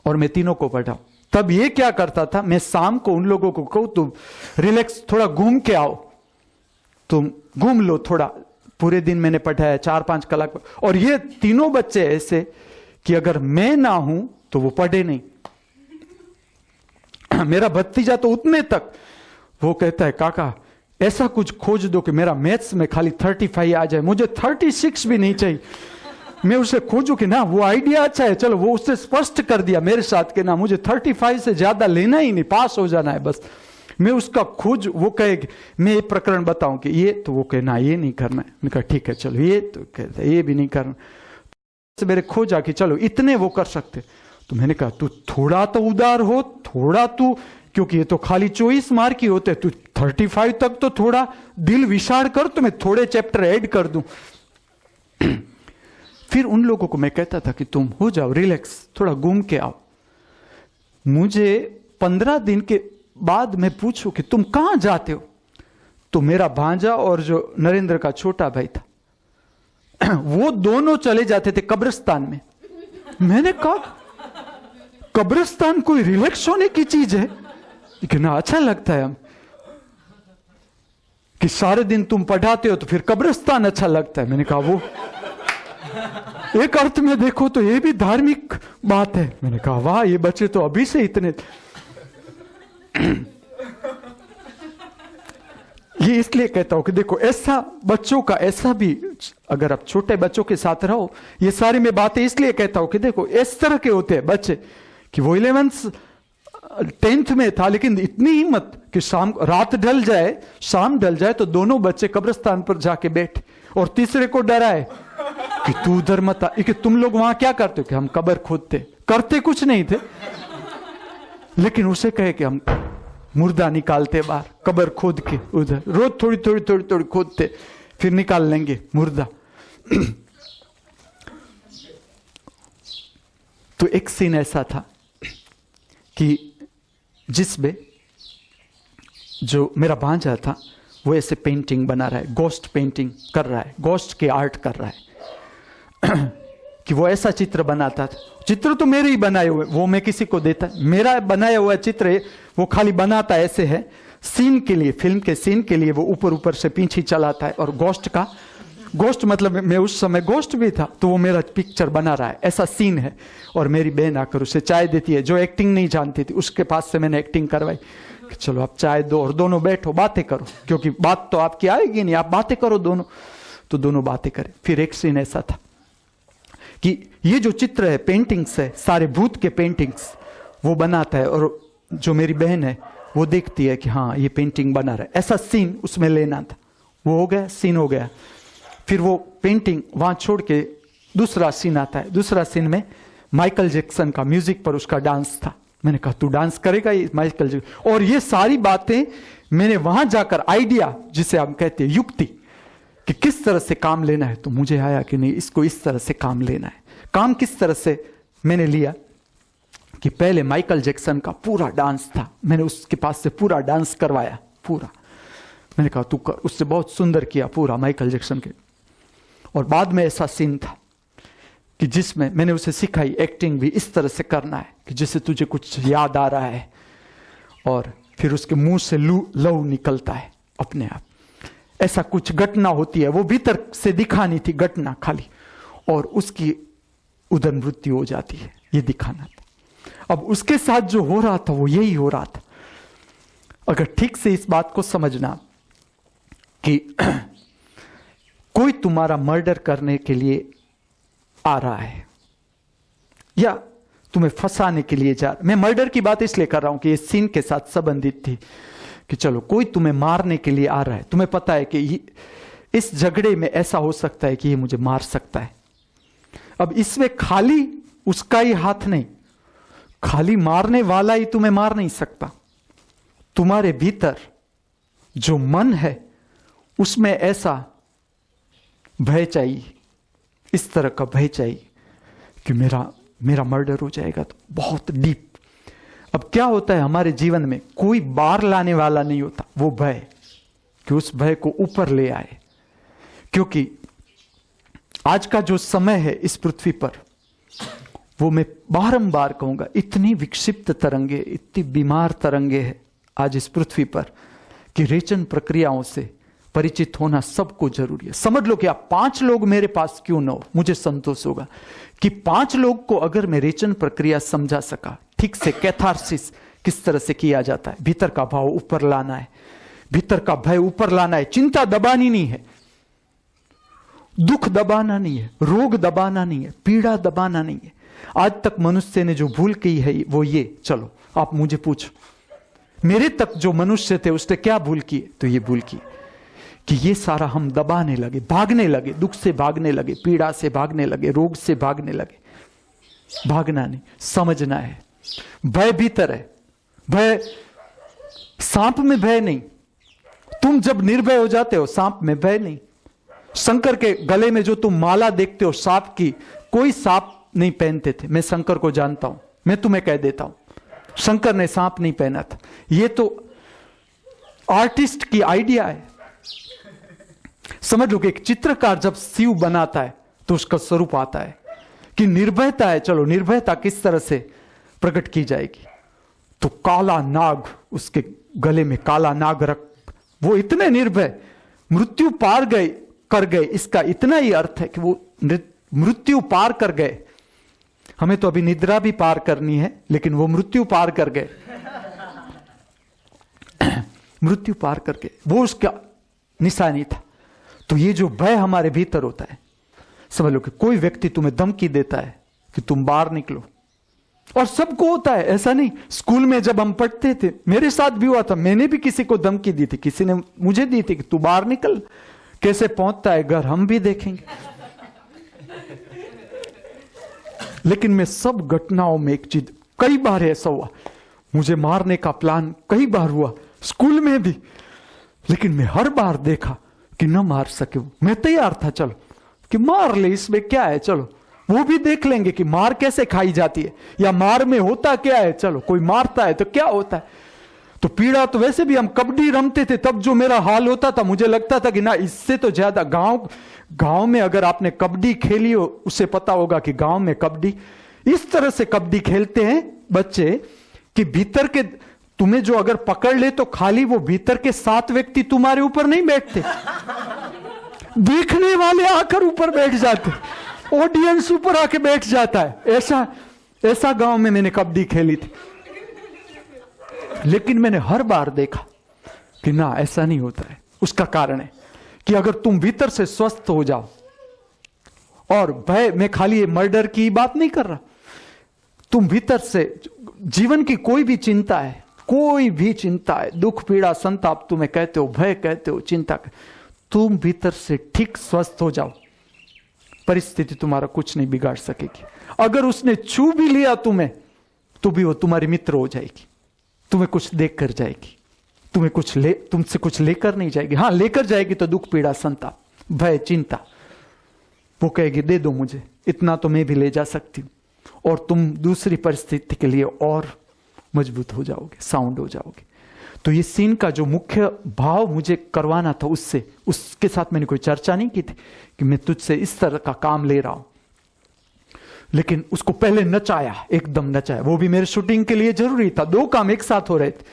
और मैं तीनों को पढ़ाऊं। तब ये क्या करता था, मैं शाम को उन लोगों को कहूं तुम रिलैक्स थोड़ा घूम के आओ, तुम घूम लो थोड़ा। पूरे दिन मैंने पढ़ाया 4-5 कलाक, और ये तीनों बच्चे ऐसे कि अगर मैं ना हूं तो वो पढ़े नहीं। मेरा भतीजा तो उतने तक वो कहता है, काका ऐसा कुछ खोज दो कि मेरा मैथ्स में खाली 35 आ जाए, मुझे 36 भी नहीं चाहिए। मैं उसे खोजू कि ना वो आइडिया अच्छा है, चलो वो उससे स्पष्ट कर दिया मेरे साथ कि ना मुझे 35 से ज्यादा लेना ही नहीं, पास हो जाना है बस। मैं उसका खोज, वो कहे मैं ये प्रकरण बताऊं कि ये, तो वो कहे ना ये नहीं करना है। मैंने कहा ठीक है चलो, ये तो कहते ये भी नहीं करना। तो मेरे खोजा कि चलो इतने वो कर सकते। तो मैंने कहा तू थोड़ा तो उदार हो, थोड़ा तू, क्योंकि ये तो खाली 24 मार्क ही होते, तू 35 तक तो थोड़ा दिल विशाल कर, तो मैं थोड़े चैप्टर ऐड कर दूं। फिर उन लोगों को मैं कहता था कि तुम हो जाओ रिलैक्स, थोड़ा घूम के आओ। मुझे 15 दिन के बाद मैं पूछूं कि तुम कहां जाते हो, तो मेरा भांजा और जो नरेंद्र का छोटा भाई था वो दोनों चले जाते थे कब्रिस्तान में। मैंने कहा कब्रिस्तान कोई रिलैक्स होने की चीज है? कितना अच्छा लगता है हम कि सारे दिन तुम पढ़ाते हो तो फिर कब्रिस्तान अच्छा लगता है। मैंने कहा वो एक अर्थ में देखो तो ये भी धार्मिक बात है। मैंने कहा वाह, ये बच्चे तो अभी से इतने ये इसलिए कहता हूं कि देखो ऐसा बच्चों का, ऐसा भी अगर आप छोटे बच्चों के साथ रहो, ये सारी मैं बातें इसलिए कहता हूं कि देखो इस तरह के होते हैं बच्चे कि वो 11th 10th में था, लेकिन इतनी हिम्मत कि रात ढल जाए, शाम ढल जाए तो दोनों बच्चे कब्रिस्तान पर जाके बैठे और तीसरे को डराए कि तू उधर मत आ, कि तुम लोग वहां क्या करते हो? कि हम कब्र खोदते। करते कुछ नहीं थे, लेकिन उसे कहे कि हम मुर्दा निकालते बाहर, कब्र खोद के उधर रोज थोड़ी खोदते, फिर निकाल लेंगे मुर्दा। तो एक सीन ऐसा था कि जिसमें जो मेरा भांजा था वो ऐसे पेंटिंग बना रहा है, गोस्ट पेंटिंग कर रहा है, गोस्ट के आर्ट कर रहा है कि वो ऐसा चित्र बनाता था। चित्र तो मेरे ही बनाए हुए, वो मैं किसी को देता, मेरा बनाया हुआ चित्र है, वो खाली बनाता ऐसे है सीन के लिए, फिल्म के सीन के लिए वो ऊपर से पीछे चलाता है। और गोस्ट मतलब मैं उस समय गोस्ट भी था, तो वो मेरा पिक्चर बना रहा है, ऐसा सीन है। और मेरी बहन आकर उसे चाय देती है, जो एक्टिंग नहीं जानती थी, उसके पास से मैंने एक्टिंग करवाई कि चलो आप चाय दो और दोनों बैठो बातें करो, क्योंकि बात तो आपकी आएगी नहीं, आप बातें करो दोनों। तो दोनों बातें करें। फिर एक सीन ऐसा था कि ये जो चित्र है, पेंटिंग्स है, सारे भूत के पेंटिंग्स वो बनाता है, और जो मेरी बहन है वो देखती है कि हाँ ये पेंटिंग बना रहा है, ऐसा सीन उसमें लेना था। वो हो गया, सीन हो गया। फिर वो पेंटिंग वहां छोड़ के दूसरा सीन आता है। दूसरा सीन में माइकल जैक्सन का म्यूजिक पर उसका डांस था। मैंने कहा तू डांस करेगा ये माइकल जैक्सन? और ये सारी बातें मैंने वहां जाकर आइडिया, जिसे हम कहते हैं युक्ति, कि किस तरह से काम लेना है, तो मुझे आया कि नहीं इसको इस तरह से काम लेना है। काम किस तरह से मैंने लिया कि पहले माइकल जैक्सन का पूरा डांस था, मैंने उसके पास से पूरा डांस करवाया पूरा। मैंने कहा तू कर, उससे बहुत सुंदर किया पूरा माइकल जैक्सन के। और बाद में ऐसा सीन था कि जिसमें मैंने उसे सिखाई एक्टिंग भी इस तरह से करना है कि जैसे तुझे कुछ याद आ रहा है और फिर उसके मुंह से लहू निकलता है अपने आप, ऐसा कुछ घटना होती है, वो भीतर से दिखानी थी घटना खाली, और उसकी उधर मृत्यु हो जाती है, ये दिखाना था। अब उसके साथ जो हो रहा था वो यही हो रहा था। अगर ठीक से इस बात को समझना कि कोई तुम्हारा मर्डर करने के लिए आ रहा है, या तुम्हें फंसाने के लिए जा, मैं मर्डर की बात इसलिए कर रहा हूं कि ये सीन के साथ संबंधित थी कि चलो कोई तुम्हें मारने के लिए आ रहा है, तुम्हें पता है कि इस झगड़े में ऐसा हो सकता है कि ये मुझे मार सकता है। अब इसमें खाली उसका ही हाथ नहीं, खाली मारने वाला ही तुम्हें मार नहीं सकता। तुम्हारे भीतर जो मन है उसमें ऐसा भय चाहिए, इस तरह का भय चाहिए कि मेरा मर्डर हो जाएगा, तो बहुत डीप। अब क्या होता है हमारे जीवन में, कोई बाहर लाने वाला नहीं होता, वो भय कि उस भय को ऊपर ले आए। क्योंकि आज का जो समय है इस पृथ्वी पर, वो मैं बारंबार कहूंगा, इतनी विक्षिप्त तरंगे, इतनी बीमार तरंगे हैं आज इस पृथ्वी पर कि रेचन प्रक्रियाओं से परिचित होना सबको जरूरी है। समझ लो कि आप 5 लोग मेरे पास क्यों ना हो, मुझे संतोष होगा कि 5 लोग को अगर मैं रेचन प्रक्रिया समझा सका ठीक से, कैथारसिस किस तरह से किया जाता है, भीतर का भाव ऊपर लाना है, भीतर का भय ऊपर लाना है, चिंता दबानी नहीं है, दुख दबाना नहीं है, रोग दबाना नहीं है, पीड़ा दबाना नहीं है। आज तक मनुष्य ने जो भूल की है वो ये, चलो आप मुझे पूछो, मेरे तक जो मनुष्य थे उसने क्या भूल की? तो ये भूल की कि ये सारा हम दबाने लगे, भागने लगे, दुख से भागने लगे, पीड़ा से भागने लगे, रोग से भागने लगे। भागना नहीं, समझना है। भय भीतर है, भय सांप में भय नहीं। तुम जब निर्भय हो जाते हो, सांप में भय नहीं। शंकर के गले में जो तुम माला देखते हो सांप की, कोई सांप नहीं पहनते थे, मैं शंकर को जानता हूं, मैं तुम्हें कह देता हूं, शंकर ने सांप नहीं पहना था। ये तो आर्टिस्ट की आइडिया है। समझ लो कि एक चित्रकार जब शिव बनाता है तो उसका स्वरूप आता है कि निर्भयता है। चलो निर्भयता किस तरह से प्रकट की जाएगी? तो काला नाग, उसके गले में काला नाग रख, वो इतने निर्भय, मृत्यु पार कर गए, इसका इतना ही अर्थ है कि वो मृत्यु पार कर गए। हमें तो अभी निद्रा भी पार करनी है, लेकिन वो मृत्यु पार कर गए। मृत्यु पार करके वो उसका निशानी था। तो ये जो भय हमारे भीतर होता है, समझ लो कि कोई व्यक्ति तुम्हें धमकी देता है कि तुम बाहर निकलो, और सबको होता है, ऐसा नहीं। स्कूल में जब हम पढ़ते थे, मेरे साथ भी हुआ था, मैंने भी किसी को धमकी दी थी, किसी ने मुझे दी थी कि तू बाहर निकल, कैसे पहुंचता है घर हम भी देखेंगे। लेकिन मैं सब घटनाओं में एक चीज, कई बार ऐसा हुआ, मुझे मारने का प्लान कई बार हुआ, स्कूल में भी, लेकिन मैं हर बार देखा कि न मार सके। मैं तैयार था, चलो कि मार ले, इसमें क्या है, चलो वो भी देख लेंगे कि मार कैसे खाई जाती है, या मार में होता क्या है, चलो कोई मारता है तो क्या होता है। तो पीड़ा तो वैसे भी, हम कबड्डी रमते थे तब जो मेरा हाल होता था, मुझे लगता था कि ना इससे तो ज्यादा गांव में अगर आपने कबड्डी खेली हो, उससे पता होगा कि गांव में कबड्डी इस तरह से कबड्डी खेलते हैं बच्चे कि भीतर के तुम्हें जो अगर पकड़ ले तो खाली वो भीतर के 7 व्यक्ति तुम्हारे ऊपर नहीं बैठते, देखने वाले आकर ऊपर बैठ जाते, ऑडियंस ऊपर आके बैठ जाता है। ऐसा गांव में मैंने कबड्डी खेली थी। लेकिन मैंने हर बार देखा कि ना ऐसा नहीं होता है। उसका कारण है कि अगर तुम भीतर से स्वस्थ हो जाओ, और भय, मैं खाली ये मर्डर की बात नहीं कर रहा, तुम भीतर से जीवन की कोई भी चिंता है, कोई भी चिंता है, दुख पीड़ा संताप तुम्हें कहते हो, भय कहते हो, चिंता, तुम भीतर से ठीक स्वस्थ हो जाओ, परिस्थिति तुम्हारा कुछ नहीं बिगाड़ सकेगी। अगर उसने छू भी लिया तुम्हें, तो भी वो तुम्हारी मित्र हो जाएगी, तुम्हें कुछ देख कर जाएगी, तुमसे कुछ लेकर नहीं जाएगी। हाँ, लेकर जाएगी तो दुख पीड़ा संताप भय चिंता, वो कहेगी दे दो मुझे, इतना तो मैं भी ले जा सकती हूं, और तुम दूसरी परिस्थिति के लिए और मजबूत हो जाओगे, साउंड हो जाओगे। तो ये सीन का जो मुख्य भाव मुझे करवाना था, उसके साथ मैंने कोई चर्चा नहीं की थी कि मैं तुझसे इस तरह का काम ले रहा हूं, लेकिन उसको पहले नचाया, एकदम नचाया। वो भी मेरे शूटिंग के लिए जरूरी था, 2 काम एक साथ हो रहे थे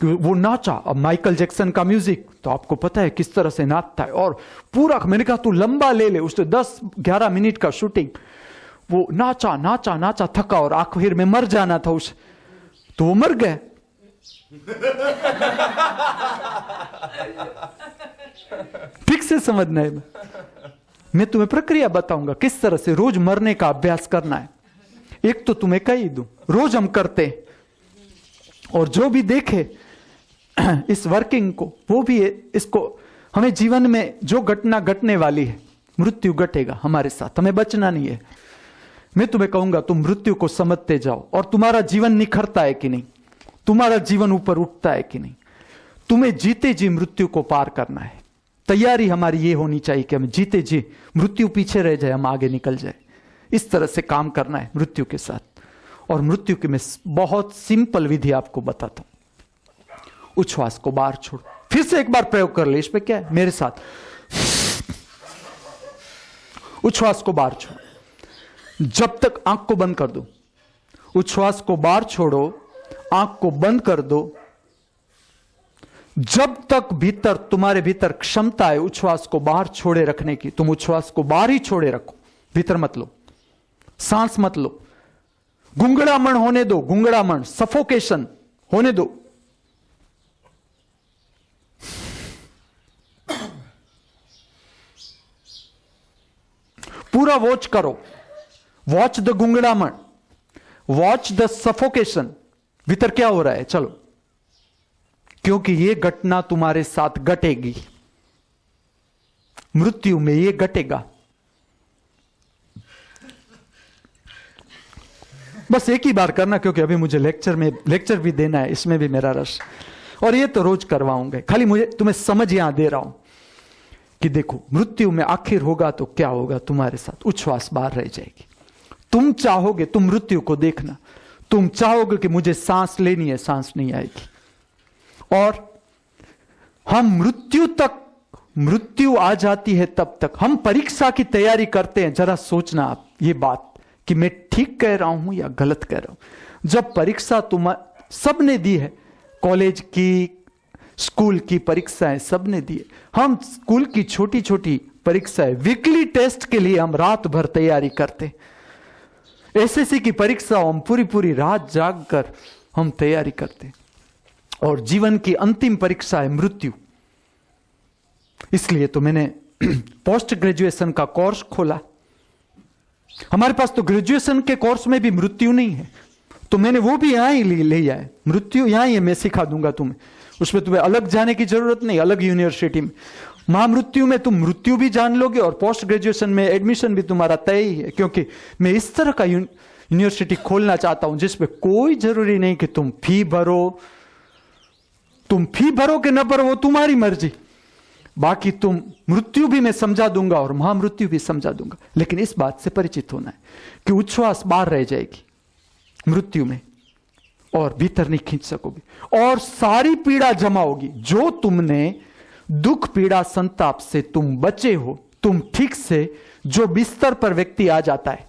कि वो नाचा। अब माइकल जैक्सन का म्यूजिक तो आपको पता है किस तरह से नाचता है, और पूरा मैंने कहा तू लंबा ले ले, उसने 10-11 मिनट का शूटिंग, वो नाचा नाचा नाचा, थका, और आखिर में मर जाना था उसे, तो वो मर गए। ठीक से समझना है, मैं तुम्हें प्रक्रिया बताऊंगा किस तरह से रोज मरने का अभ्यास करना है। एक तो तुम्हें कह ही दूं, रोज हम करते हैं, और जो भी देखे इस वर्किंग को, वो भी इसको, हमें जीवन में जो घटना घटने वाली है, मृत्यु घटेगा हमारे साथ, हमें बचना नहीं है। मैं तुम्हें कहूंगा तुम मृत्यु को समझते जाओ, और तुम्हारा जीवन निखरता है कि नहीं, तुम्हारा जीवन ऊपर उठता है कि नहीं। तुम्हें जीते जी मृत्यु को पार करना है। तैयारी हमारी ये होनी चाहिए कि हम जीते जी मृत्यु पीछे रह जाए, हम आगे निकल जाए। इस तरह से काम करना है मृत्यु के साथ। और मृत्यु की मैं बहुत सिंपल विधि आपको बताता हूं। उच्छ्वास को बाहर छोड़ो, फिर से एक बार प्रयोग कर ले, इस पे क्या है, मेरे साथ। उच्छ्वास को बाहर छोड़ो, जब तक आंख को बंद कर दो। उच्छ्वास को बाहर छोड़ो, आंख को बंद कर दो। जब तक भीतर, तुम्हारे भीतर क्षमता है उच्छ्वास को बाहर छोड़े रखने की, तुम उच्छ्वास को बाहर ही छोड़े रखो, भीतर मत लो, सांस मत लो। गुंगड़ामण होने दो, गुंगड़ामण, सफोकेशन होने दो। पूरा वॉच करो, वॉच द गुंगड़ामण, वॉच द सफोकेशन। भीतर क्या हो रहा है, चलो, क्योंकि यह घटना तुम्हारे साथ घटेगी, मृत्यु में यह घटेगा। बस एक ही बार करना, क्योंकि अभी मुझे लेक्चर भी देना है, इसमें भी मेरा रस, और ये तो रोज करवाऊंगा। खाली मुझे तुम्हें समझ यहां दे रहा हूं कि देखो, मृत्यु में आखिर होगा तो क्या होगा तुम्हारे साथ, उच्छ्वास बाहर रह जाएगी। तुम चाहोगे, तुम मृत्यु को देखना, तुम चाहोगे कि मुझे सांस लेनी है, सांस नहीं आएगी। और हम मृत्यु आ जाती है तब तक। हम परीक्षा की तैयारी करते हैं, जरा सोचना आप ये बात कि मैं ठीक कह रहा हूं या गलत कह रहा हूं। जब परीक्षा तुम सबने दी है, कॉलेज की, स्कूल की परीक्षाएं सबने दी है। हम स्कूल की छोटी छोटी परीक्षाएं, वीकली टेस्ट के लिए हम रात भर तैयारी करते। एसएससी की परीक्षा हम पूरी पूरी रात जाग कर हम तैयारी करते। और जीवन की अंतिम परीक्षा है मृत्यु। इसलिए तो मैंने पोस्ट ग्रेजुएशन का कोर्स खोला। हमारे पास तो ग्रेजुएशन के कोर्स में भी मृत्यु नहीं है, तो मैंने वो भी यहां ही ले आए। मृत्यु यहां ही है, मैं सिखा दूंगा तुम्हें, उसमें तुम्हें अलग जाने की जरूरत नहीं, अलग यूनिवर्सिटी में। महामृत्यु में तुम मृत्यु भी जान लोगे, और पोस्ट ग्रेजुएशन में एडमिशन भी तुम्हारा तय ही है। क्योंकि मैं इस तरह का यूनिवर्सिटी खोलना चाहता हूं जिसमें कोई जरूरी नहीं कि तुम फी भरो। तुम फी भरो कि न भरो वो तुम्हारी मर्जी, बाकी तुम मृत्यु भी मैं समझा दूंगा और महामृत्यु भी समझा दूंगा। लेकिन इस बात से परिचित होना है कि उच्छ्वास बाहर रह जाएगी मृत्यु में, और भीतर नहीं खींच सकोगे, और सारी पीड़ा जमा होगी। जो तुमने दुख, पीड़ा, संताप से तुम बचे हो, तुम ठीक से, जो बिस्तर पर व्यक्ति आ जाता है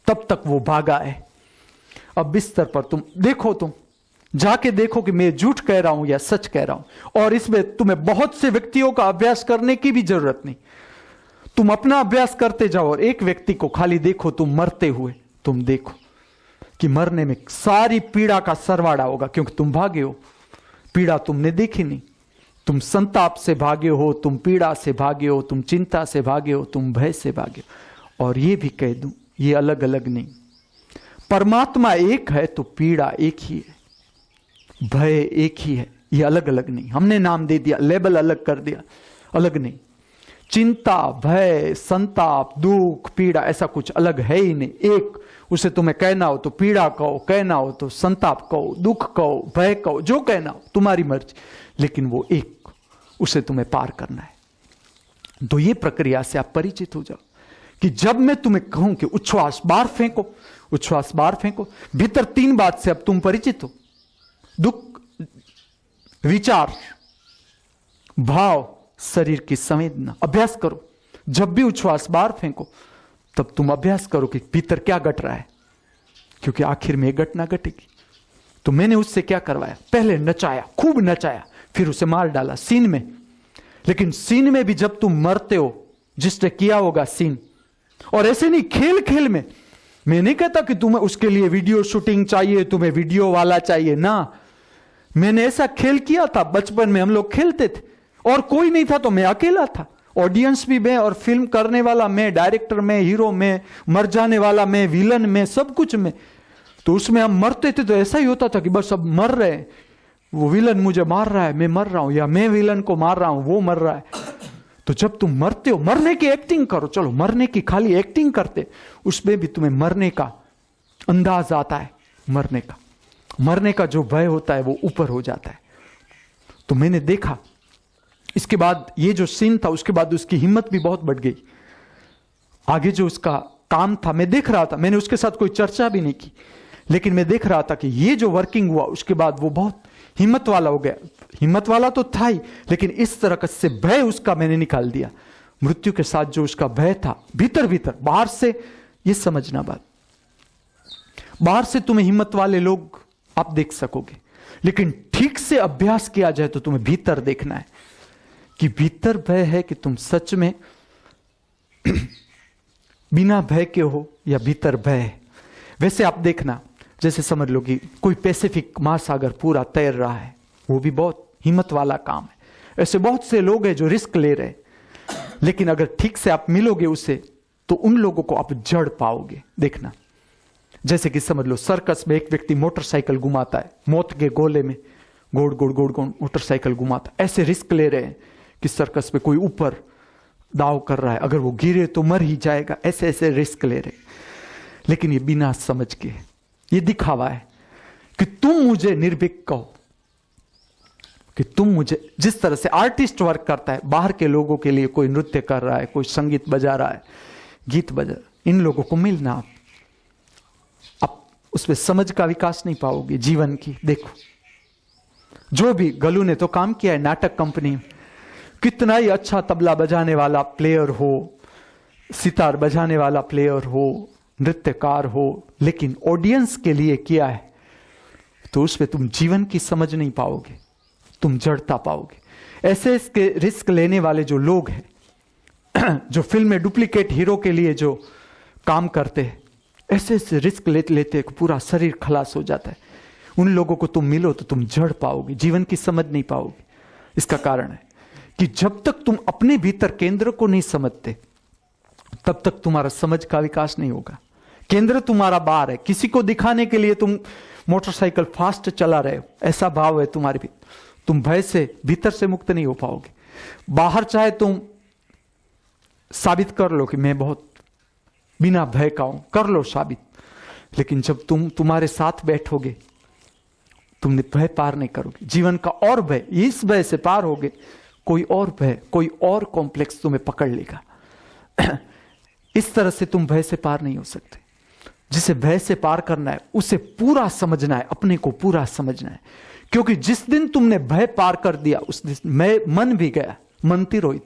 तब तक वो भागा है। अब बिस्तर पर तुम देखो, तुम जाके देखो कि मैं झूठ कह रहा हूं या सच कह रहा हूं। और इसमें तुम्हें बहुत से व्यक्तियों का अभ्यास करने की भी जरूरत नहीं। तुम अपना अभ्यास करते जाओ और एक व्यक्ति को खाली देखो, तुम मरते हुए, तुम देखो कि मरने में सारी पीड़ा का सरवाड़ा होगा, क्योंकि तुम भागे हो। पीड़ा तुमने देखी नहीं, तुम संताप से भागे हो, तुम पीड़ा से भागे हो, तुम चिंता से भागे हो, तुम भय से भागे हो। और ये भी कह दूं, ये अलग अलग नहीं। परमात्मा एक है तो पीड़ा एक ही है, भय एक ही है, ये अलग अलग नहीं। हमने नाम दे दिया, लेबल अलग कर दिया, अलग नहीं। चिंता, भय, संताप, दुख, पीड़ा, ऐसा कुछ अलग है ही नहीं। एक, उसे तुम्हें कहना हो तो पीड़ा कहो, कहना हो तो संताप कहो, दुख कहो, भय कहो, जो कहना हो तुम्हारी मर्जी, लेकिन वो एक, उसे तुम्हें पार करना है। तो ये प्रक्रिया से आप परिचित हो जाओ कि जब मैं तुम्हें कहूं कि उच्छ्वास बाहर फेंको, उच्छ्वास बाहर फेंको, भीतर 3 बात से अब तुम परिचित हो। दुख, विचार, भाव, शरीर की संवेदना। अभ्यास करो, जब भी उच्छ्वास बाहर फेंको तब तुम अभ्यास करो कि भीतर क्या घट रहा है, क्योंकि आखिर में घटना घटेगी। तो मैंने उससे क्या करवाया, पहले नचाया, खूब नचाया, फिर उसे मार डाला सीन में। लेकिन सीन में भी जब तुम मरते हो, जिसने किया होगा सीन, और ऐसे नहीं खेल खेल में। मैं नहीं कहता कि तुम्हें उसके लिए वीडियो शूटिंग चाहिए, तुम्हें वीडियो वाला चाहिए ना। मैंने ऐसा खेल किया था बचपन में, हम लोग खेलते थे और कोई नहीं था तो मैं अकेला था, ऑडियंस भी मैं, और फिल्म करने वाला मैं, डायरेक्टर मैं, हीरो मैं, मर जाने वाला मैं, विलन में, सब कुछ में। तो उसमें हम मरते थे तो ऐसा ही होता था कि बस अब मर रहे हैं, वो विलन मुझे मार रहा है, मैं मर रहा हूं, या मैं विलन को मार रहा हूं, वो मर रहा है। तो जब तुम मरते हो, मरने की एक्टिंग करो, चलो मरने की खाली एक्टिंग करते, उसमें भी तुम्हें मरने का अंदाज आता है। मरने का जो भय होता है वो ऊपर हो जाता है। तो मैंने देखा, इसके बाद ये जो सीन था, उसके बाद उसकी हिम्मत भी बहुत बढ़ गई। आगे जो उसका काम था मैं देख रहा था, मैंने उसके साथ कोई चर्चा भी नहीं की, लेकिन मैं देख रहा था कि ये जो वर्किंग हुआ उसके बाद वो बहुत हिम्मत वाला हो गया। हिम्मत वाला तो था ही, लेकिन इस तरह से भय उसका मैंने निकाल दिया। मृत्यु के साथ जो उसका भय था भीतर भीतर, बाहर से ये समझना बात, बाहर से तुम्हें हिम्मत वाले लोग आप देख सकोगे, लेकिन ठीक से अभ्यास किया जाए तो तुम्हें भीतर देखना है कि भीतर भय है कि तुम सच में बिना भय के हो या भीतर भय है। वैसे आप देखना, जैसे समझ लो कि कोई पैसिफिक महासागर पूरा तैर रहा है, वो भी बहुत हिम्मत वाला काम है। ऐसे बहुत से लोग हैं जो रिस्क ले रहे हैं, लेकिन अगर ठीक से आप मिलोगे उससे तो उन लोगों को आप जड़ पाओगे। देखना, जैसे कि समझ लो सर्कस में एक व्यक्ति मोटरसाइकिल घुमाता है, मौत के गोले में गोड़ गोड़ गोड़ गोड़ मोटरसाइकिल घुमाता, ऐसे रिस्क ले रहे हैं कि सर्कस में कोई ऊपर दाव कर रहा है, अगर वो गिरे तो मर ही जाएगा, ऐसे ऐसे रिस्क ले रहे। लेकिन ये बिना समझ के, ये दिखावा है कि तुम मुझे निर्भीक कहो, कि तुम मुझे, जिस तरह से आर्टिस्ट वर्क करता है बाहर के लोगों के लिए, कोई नृत्य कर रहा है, कोई संगीत बजा रहा है, गीत बजा, इन लोगों को मिलना, आप उसमें समझ का विकास नहीं पाओगे जीवन की। देखो, जो भी गलू ने तो काम किया है नाटक कंपनी में, कितना ही अच्छा तबला बजाने वाला प्लेयर हो, सितार बजाने वाला प्लेयर हो, नृत्यकार हो, लेकिन ऑडियंस के लिए किया है तो उसमें तुम जीवन की समझ नहीं पाओगे, तुम जड़ता पाओगे। ऐसे इसके रिस्क लेने वाले जो लोग हैं जो फिल्म में डुप्लीकेट हीरो के लिए जो काम करते हैं, ऐसे ऐसे रिस्क लेते लेते पूरा शरीर खलास हो जाता है। उन लोगों को तुम मिलो तो तुम जड़ पाओगे, जीवन की समझ नहीं पाओगे। इसका कारण है कि जब तक तुम अपने भीतर केंद्र को नहीं समझते तब तक तुम्हारा समझ का विकास नहीं होगा। केंद्र तुम्हारा बाहर है, किसी को दिखाने के लिए तुम मोटरसाइकिल फास्ट चला रहे हो, ऐसा भाव है तुम्हारे भी, तुम भय से भीतर से मुक्त नहीं हो पाओगे। बाहर चाहे तुम साबित कर लो कि मैं बहुत बिना भय का हूं, कर लो साबित, लेकिन जब तुम तुम्हारे साथ बैठोगे तुमने भय पार नहीं करोगे। जीवन का और भय, इस भय से पार होगे, कोई और भय, कोई और कॉम्प्लेक्स तुम्हें पकड़ लेगा। इस तरह से तुम भय से पार नहीं हो सकते। जिसे भय से पार करना है उसे पूरा समझना है, अपने को पूरा समझना है, क्योंकि जिस दिन तुमने भय पार कर दिया उस दिन मैं मन भी गया, मन तिरोहित,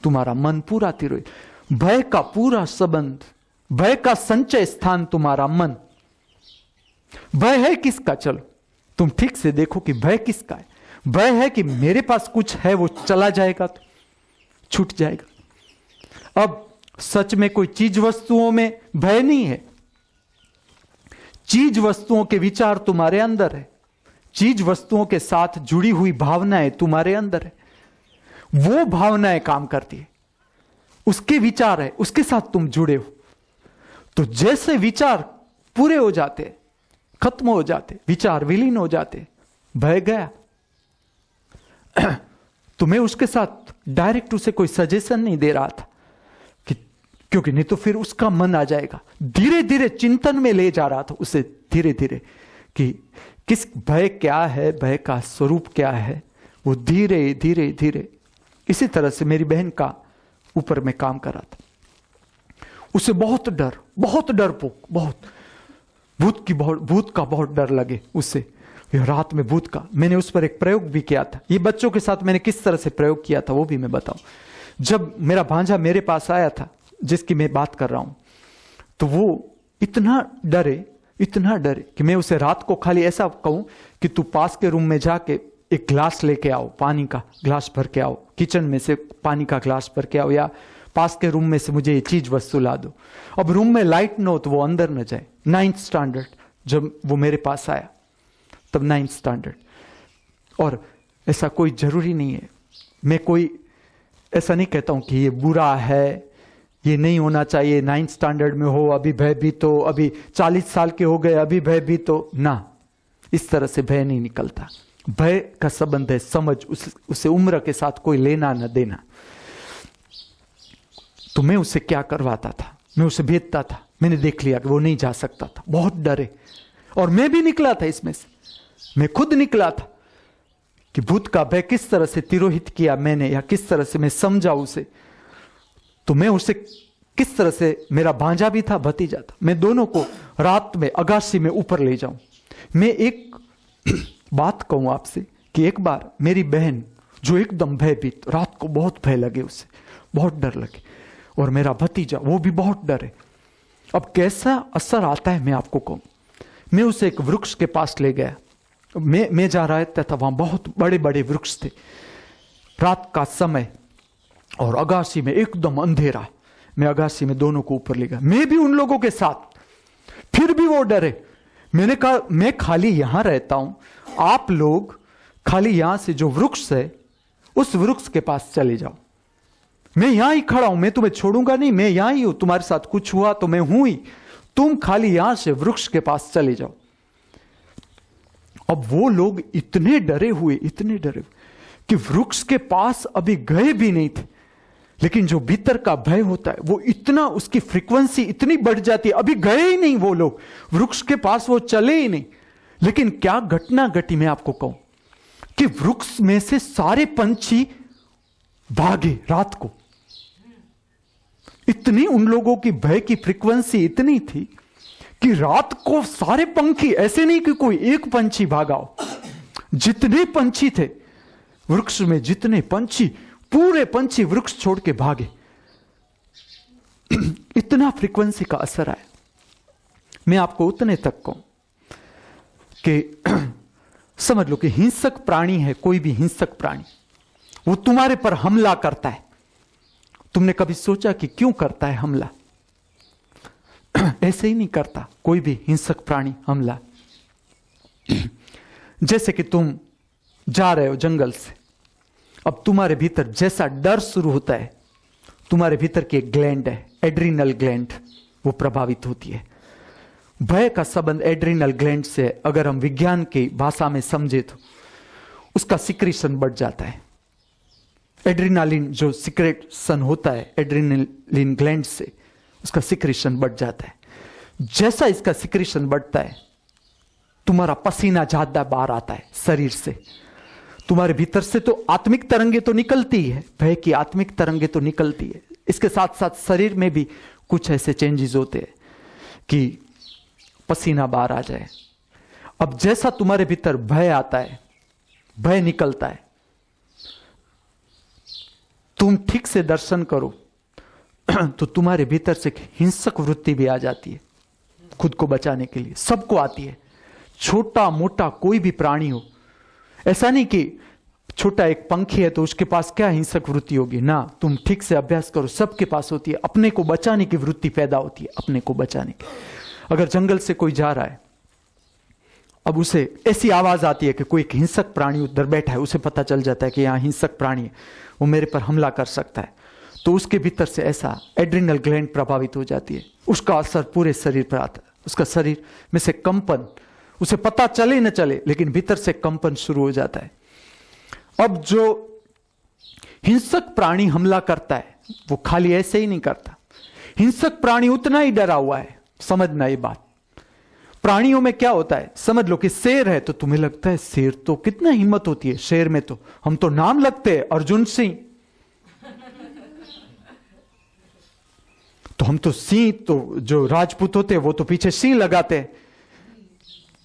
तुम्हारा मन पूरा तिरोहित। भय का पूरा संबंध, भय का संचय स्थान तुम्हारा मन। भय है किसका? चलो तुम ठीक से देखो कि भय किसका है। भय है कि मेरे पास कुछ है वो चला जाएगा तो छूट जाएगा। अब सच में कोई चीज वस्तुओं में भय नहीं है, चीज वस्तुओं के विचार तुम्हारे अंदर है, चीज वस्तुओं के साथ जुड़ी हुई भावनाएं तुम्हारे अंदर है, वो भावनाएं काम करती है, उसके विचार है, उसके साथ तुम जुड़े हो। तो जैसे विचार पूरे हो जाते, खत्म हो जाते, विचार विलीन हो जाते, भय गया। तो मैं उसके साथ डायरेक्ट उसे कोई सजेशन नहीं दे रहा था कि, क्योंकि नहीं तो फिर उसका मन आ जाएगा। धीरे धीरे चिंतन में ले जा रहा था उसे, धीरे धीरे कि किस भय क्या है, भय का स्वरूप क्या है, वो धीरे धीरे धीरे इसी तरह से मेरी बहन का ऊपर में काम कर रहा था। उसे बहुत डरपोक, बहुत भूत का बहुत डर लगे उसे। रात में भूत का मैंने उस पर एक प्रयोग भी किया था। ये बच्चों के साथ मैंने किस तरह से प्रयोग किया था वो भी मैं बताऊं। जब मेरा भांजा मेरे पास आया था, जिसकी मैं बात कर रहा हूं, तो वो इतना डरे कि मैं उसे रात को खाली ऐसा कहूं कि तू पास के रूम में जाके एक ग्लास लेके आओ, पानी का ग्लास भर के आओ, किचन में से पानी का ग्लास भर के आओ, या पास के रूम में से मुझे ये चीज वस्तु ला दो। अब रूम में लाइट न हो तो वो अंदर न जाए। 9th स्टैंडर्ड जब वो मेरे पास आया, तब 9th स्टैंडर्ड। और ऐसा कोई जरूरी नहीं है, मैं कोई ऐसा नहीं कहता हूं कि ये बुरा है, ये नहीं होना चाहिए, 9th स्टैंडर्ड में हो अभी भयभीत हो, अभी 40 साल के हो गए अभी भयभीत हो ना। इस तरह से भय नहीं निकलता। भय का संबंध है समझ, उसे उम्र के साथ कोई लेना न देना। तो मैं उसे क्या करवाता था, मैं उसे भेजता था, मैंने देख लिया कि वो नहीं जा सकता था, बहुत डरे। और मैं भी निकला था इसमें से, मैं खुद निकला था कि भूत का भय किस तरह से तिरोहित किया मैंने, या किस तरह से मैं समझा उसे। तो मैं उसे किस तरह से, मेरा भांजा भी था भतीजा था, मैं दोनों को रात में अगासी में ऊपर ले जाऊं। मैं एक बात कहूं आपसे कि एक बार मेरी बहन जो एकदम भयभीत, रात को बहुत भय लगे उसे, बहुत डर लगे, और मेरा भतीजा वो भी बहुत डरे। अब कैसा असर आता है मैं आपको कहूं। मैं उसे एक वृक्ष के पास ले गया, मैं जा रहा था, वहां बहुत बड़े बड़े वृक्ष थे, रात का समय, और अगासी में एकदम अंधेरा। मैं अगासी में दोनों को ऊपर ले गया, मैं भी उन लोगों के साथ, फिर भी वो डरे। मैंने कहा मैं खाली यहां रहता हूं, आप लोग खाली यहां से जो वृक्ष है उस वृक्ष के पास चले जाओ, मैं यहां ही खड़ा हूं, मैं तुम्हें छोड़ूंगा नहीं, मैं यहां ही हूं, तुम्हारे साथ कुछ हुआ तो मैं हूं ही, तुम खाली यहां से वृक्ष के पास चले जाओ। अब वो लोग इतने डरे हुए कि वृक्ष के पास अभी गए भी नहीं थे, लेकिन जो भीतर का भय होता है वो इतना, उसकी फ्रीक्वेंसी इतनी बढ़ जाती है, अभी गए ही नहीं वो लोग वृक्ष के पास, वो चले ही नहीं। लेकिन क्या घटना घटी मैं आपको कहूं कि वृक्ष में से सारे पंछी भागे रात को। इतनी उन लोगों की भय की फ्रीक्वेंसी इतनी थी कि रात को सारे पंछी, ऐसे नहीं कि कोई एक पंछी भागा हो, जितने पंछी थे वृक्ष में, जितने पंछी, पूरे पंछी वृक्ष छोड़ के भागे। इतना फ्रीक्वेंसी का असर आया। मैं आपको उतने तक कहूं कि समझ लो कि हिंसक प्राणी है, कोई भी हिंसक प्राणी, वो तुम्हारे पर हमला करता है। तुमने कभी सोचा कि क्यों करता है हमला? ऐसे ही नहीं करता कोई भी हिंसक प्राणी हमला। जैसे कि तुम जा रहे हो जंगल से, अब तुम्हारे भीतर जैसा डर शुरू होता है, तुम्हारे भीतर की एक ग्लैंड है, एड्रिनल ग्लैंड, वो प्रभावित होती है। भय का संबंध एड्रिनल ग्लैंड से, अगर हम विज्ञान की भाषा में समझे तो उसका सिक्रीशन बढ़ जाता है। एड्रिनालिन जो सिक्रेशन होता है एड्रिनलिन ग्लैंड से, उसका सिक्रीशन बढ़ जाता है। जैसा इसका सिक्रीशन बढ़ता है, तुम्हारा पसीना ज्यादा बाहर आता है शरीर से, तुम्हारे भीतर से तो आत्मिक तरंगे तो निकलती है, भय की आत्मिक तरंगे तो निकलती है, इसके साथ साथ शरीर में भी कुछ ऐसे चेंजेस होते हैं कि पसीना बाहर आ जाए। अब जैसा तुम्हारे भीतर भय आता है, भय निकलता है, तुम ठीक से दर्शन करो तो तुम्हारे भीतर से हिंसक वृत्ति भी आ जाती है, खुद को बचाने के लिए। सबको आती है, छोटा मोटा कोई भी प्राणी हो। ऐसा नहीं कि छोटा एक पंखी है तो उसके पास क्या हिंसक वृत्ति होगी ना, तुम ठीक से अभ्यास करो, सबके पास होती है। अपने को बचाने की वृत्ति पैदा होती है, अपने को बचाने की। अगर जंगल से कोई जा रहा है, अब उसे ऐसी आवाज आती है कि कोई एक हिंसक प्राणी उधर बैठा है, उसे पता चल जाता है कि यहां हिंसक प्राणी है, वो मेरे पर हमला कर सकता है, तो उसके भीतर से ऐसा एड्रिनल ग्लैंड प्रभावित हो जाती है, उसका असर पूरे शरीर पर आता है, उसका शरीर में से कंपन, उसे पता चले न चले लेकिन भीतर से कंपन शुरू हो जाता है। अब जो हिंसक प्राणी हमला करता है वो खाली ऐसे ही नहीं करता, हिंसक प्राणी उतना ही डरा हुआ है। समझना ये बात, प्राणियों में क्या होता है, समझ लो कि शेर है तो तुम्हें लगता है शेर तो कितना हिम्मत होती है, शेर में तो हम तो नाम लगते हैं अर्जुन सिंह, तो हम तो सिंह, तो जो राजपूत होते हैं वो तो पीछे सिंह लगाते हैं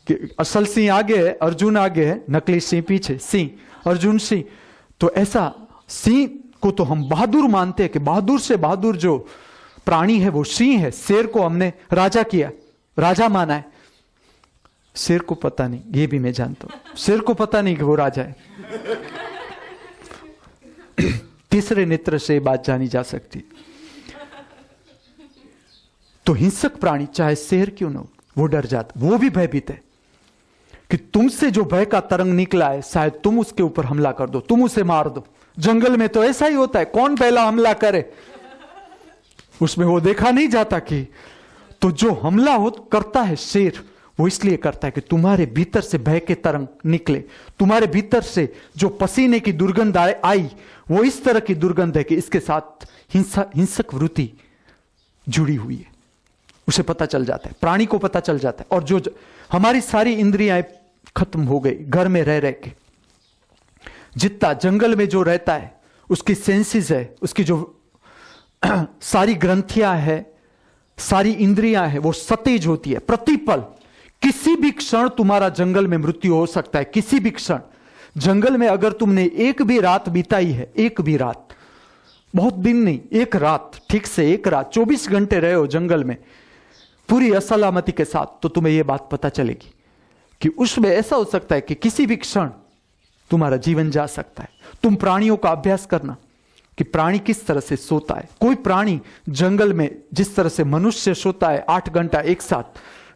कि असल सिंह आगे है, अर्जुन आगे है, नकली सिंह पीछे, सिंह अर्जुन सिंह। तो ऐसा सिंह को तो हम बहादुर मानते हैं कि बहादुर से बहादुर जो प्राणी है वो सिंह है। शेर को हमने राजा किया, राजा माना है। शेर को पता नहीं, ये भी मैं जानता हूं, शेर को पता नहीं कि वो राजा है। तीसरे नेत्र से बात जानी जा सकती। तो हिंसक प्राणी चाहे शेर क्यों न हो, वो डर जाता, वो भी भयभीत है कि तुमसे जो भय का तरंग निकला है शायद तुम उसके ऊपर हमला कर दो, तुम उसे मार दो। जंगल में तो ऐसा ही होता है, कौन पहला हमला करे उसमें वो देखा नहीं जाता कि तो जो हमला हो करता है शेर, वो इसलिए करता है कि तुम्हारे भीतर से भय के तरंग निकले, तुम्हारे भीतर से जो पसीने की दुर्गंध आई वो इस तरह की दुर्गंध है कि इसके साथ हिंसक वृत्ति जुड़ी हुई है, उसे पता चल जाता है, प्राणी को पता चल जाता है। और जो हमारी सारी इंद्रियां खत्म हो गई घर में रह के, जितना जंगल में जो रहता है उसकी सेंसेस है, उसकी जो सारी ग्रंथियां है, सारी इंद्रियां है, वो सतेज होती है प्रतिपल। किसी भी क्षण तुम्हारा जंगल में मृत्यु हो सकता है, किसी भी क्षण। जंगल में अगर तुमने एक भी रात बिताई है, एक भी रात, बहुत दिन नहीं, एक रात, ठीक से एक रात, 24 घंटे रहे हो जंगल में पूरी असलामती के साथ, तो तुम्हें यह बात पता चलेगी कि उसमें ऐसा हो सकता है कि किसी भी क्षण तुम्हारा जीवन जा सकता है। तुम प्राणियों का अभ्यास करना कि प्राणी किस तरह से सोता है। कोई प्राणी जंगल में जिस तरह से मनुष्य सोता है 8 घंटा एक साथ,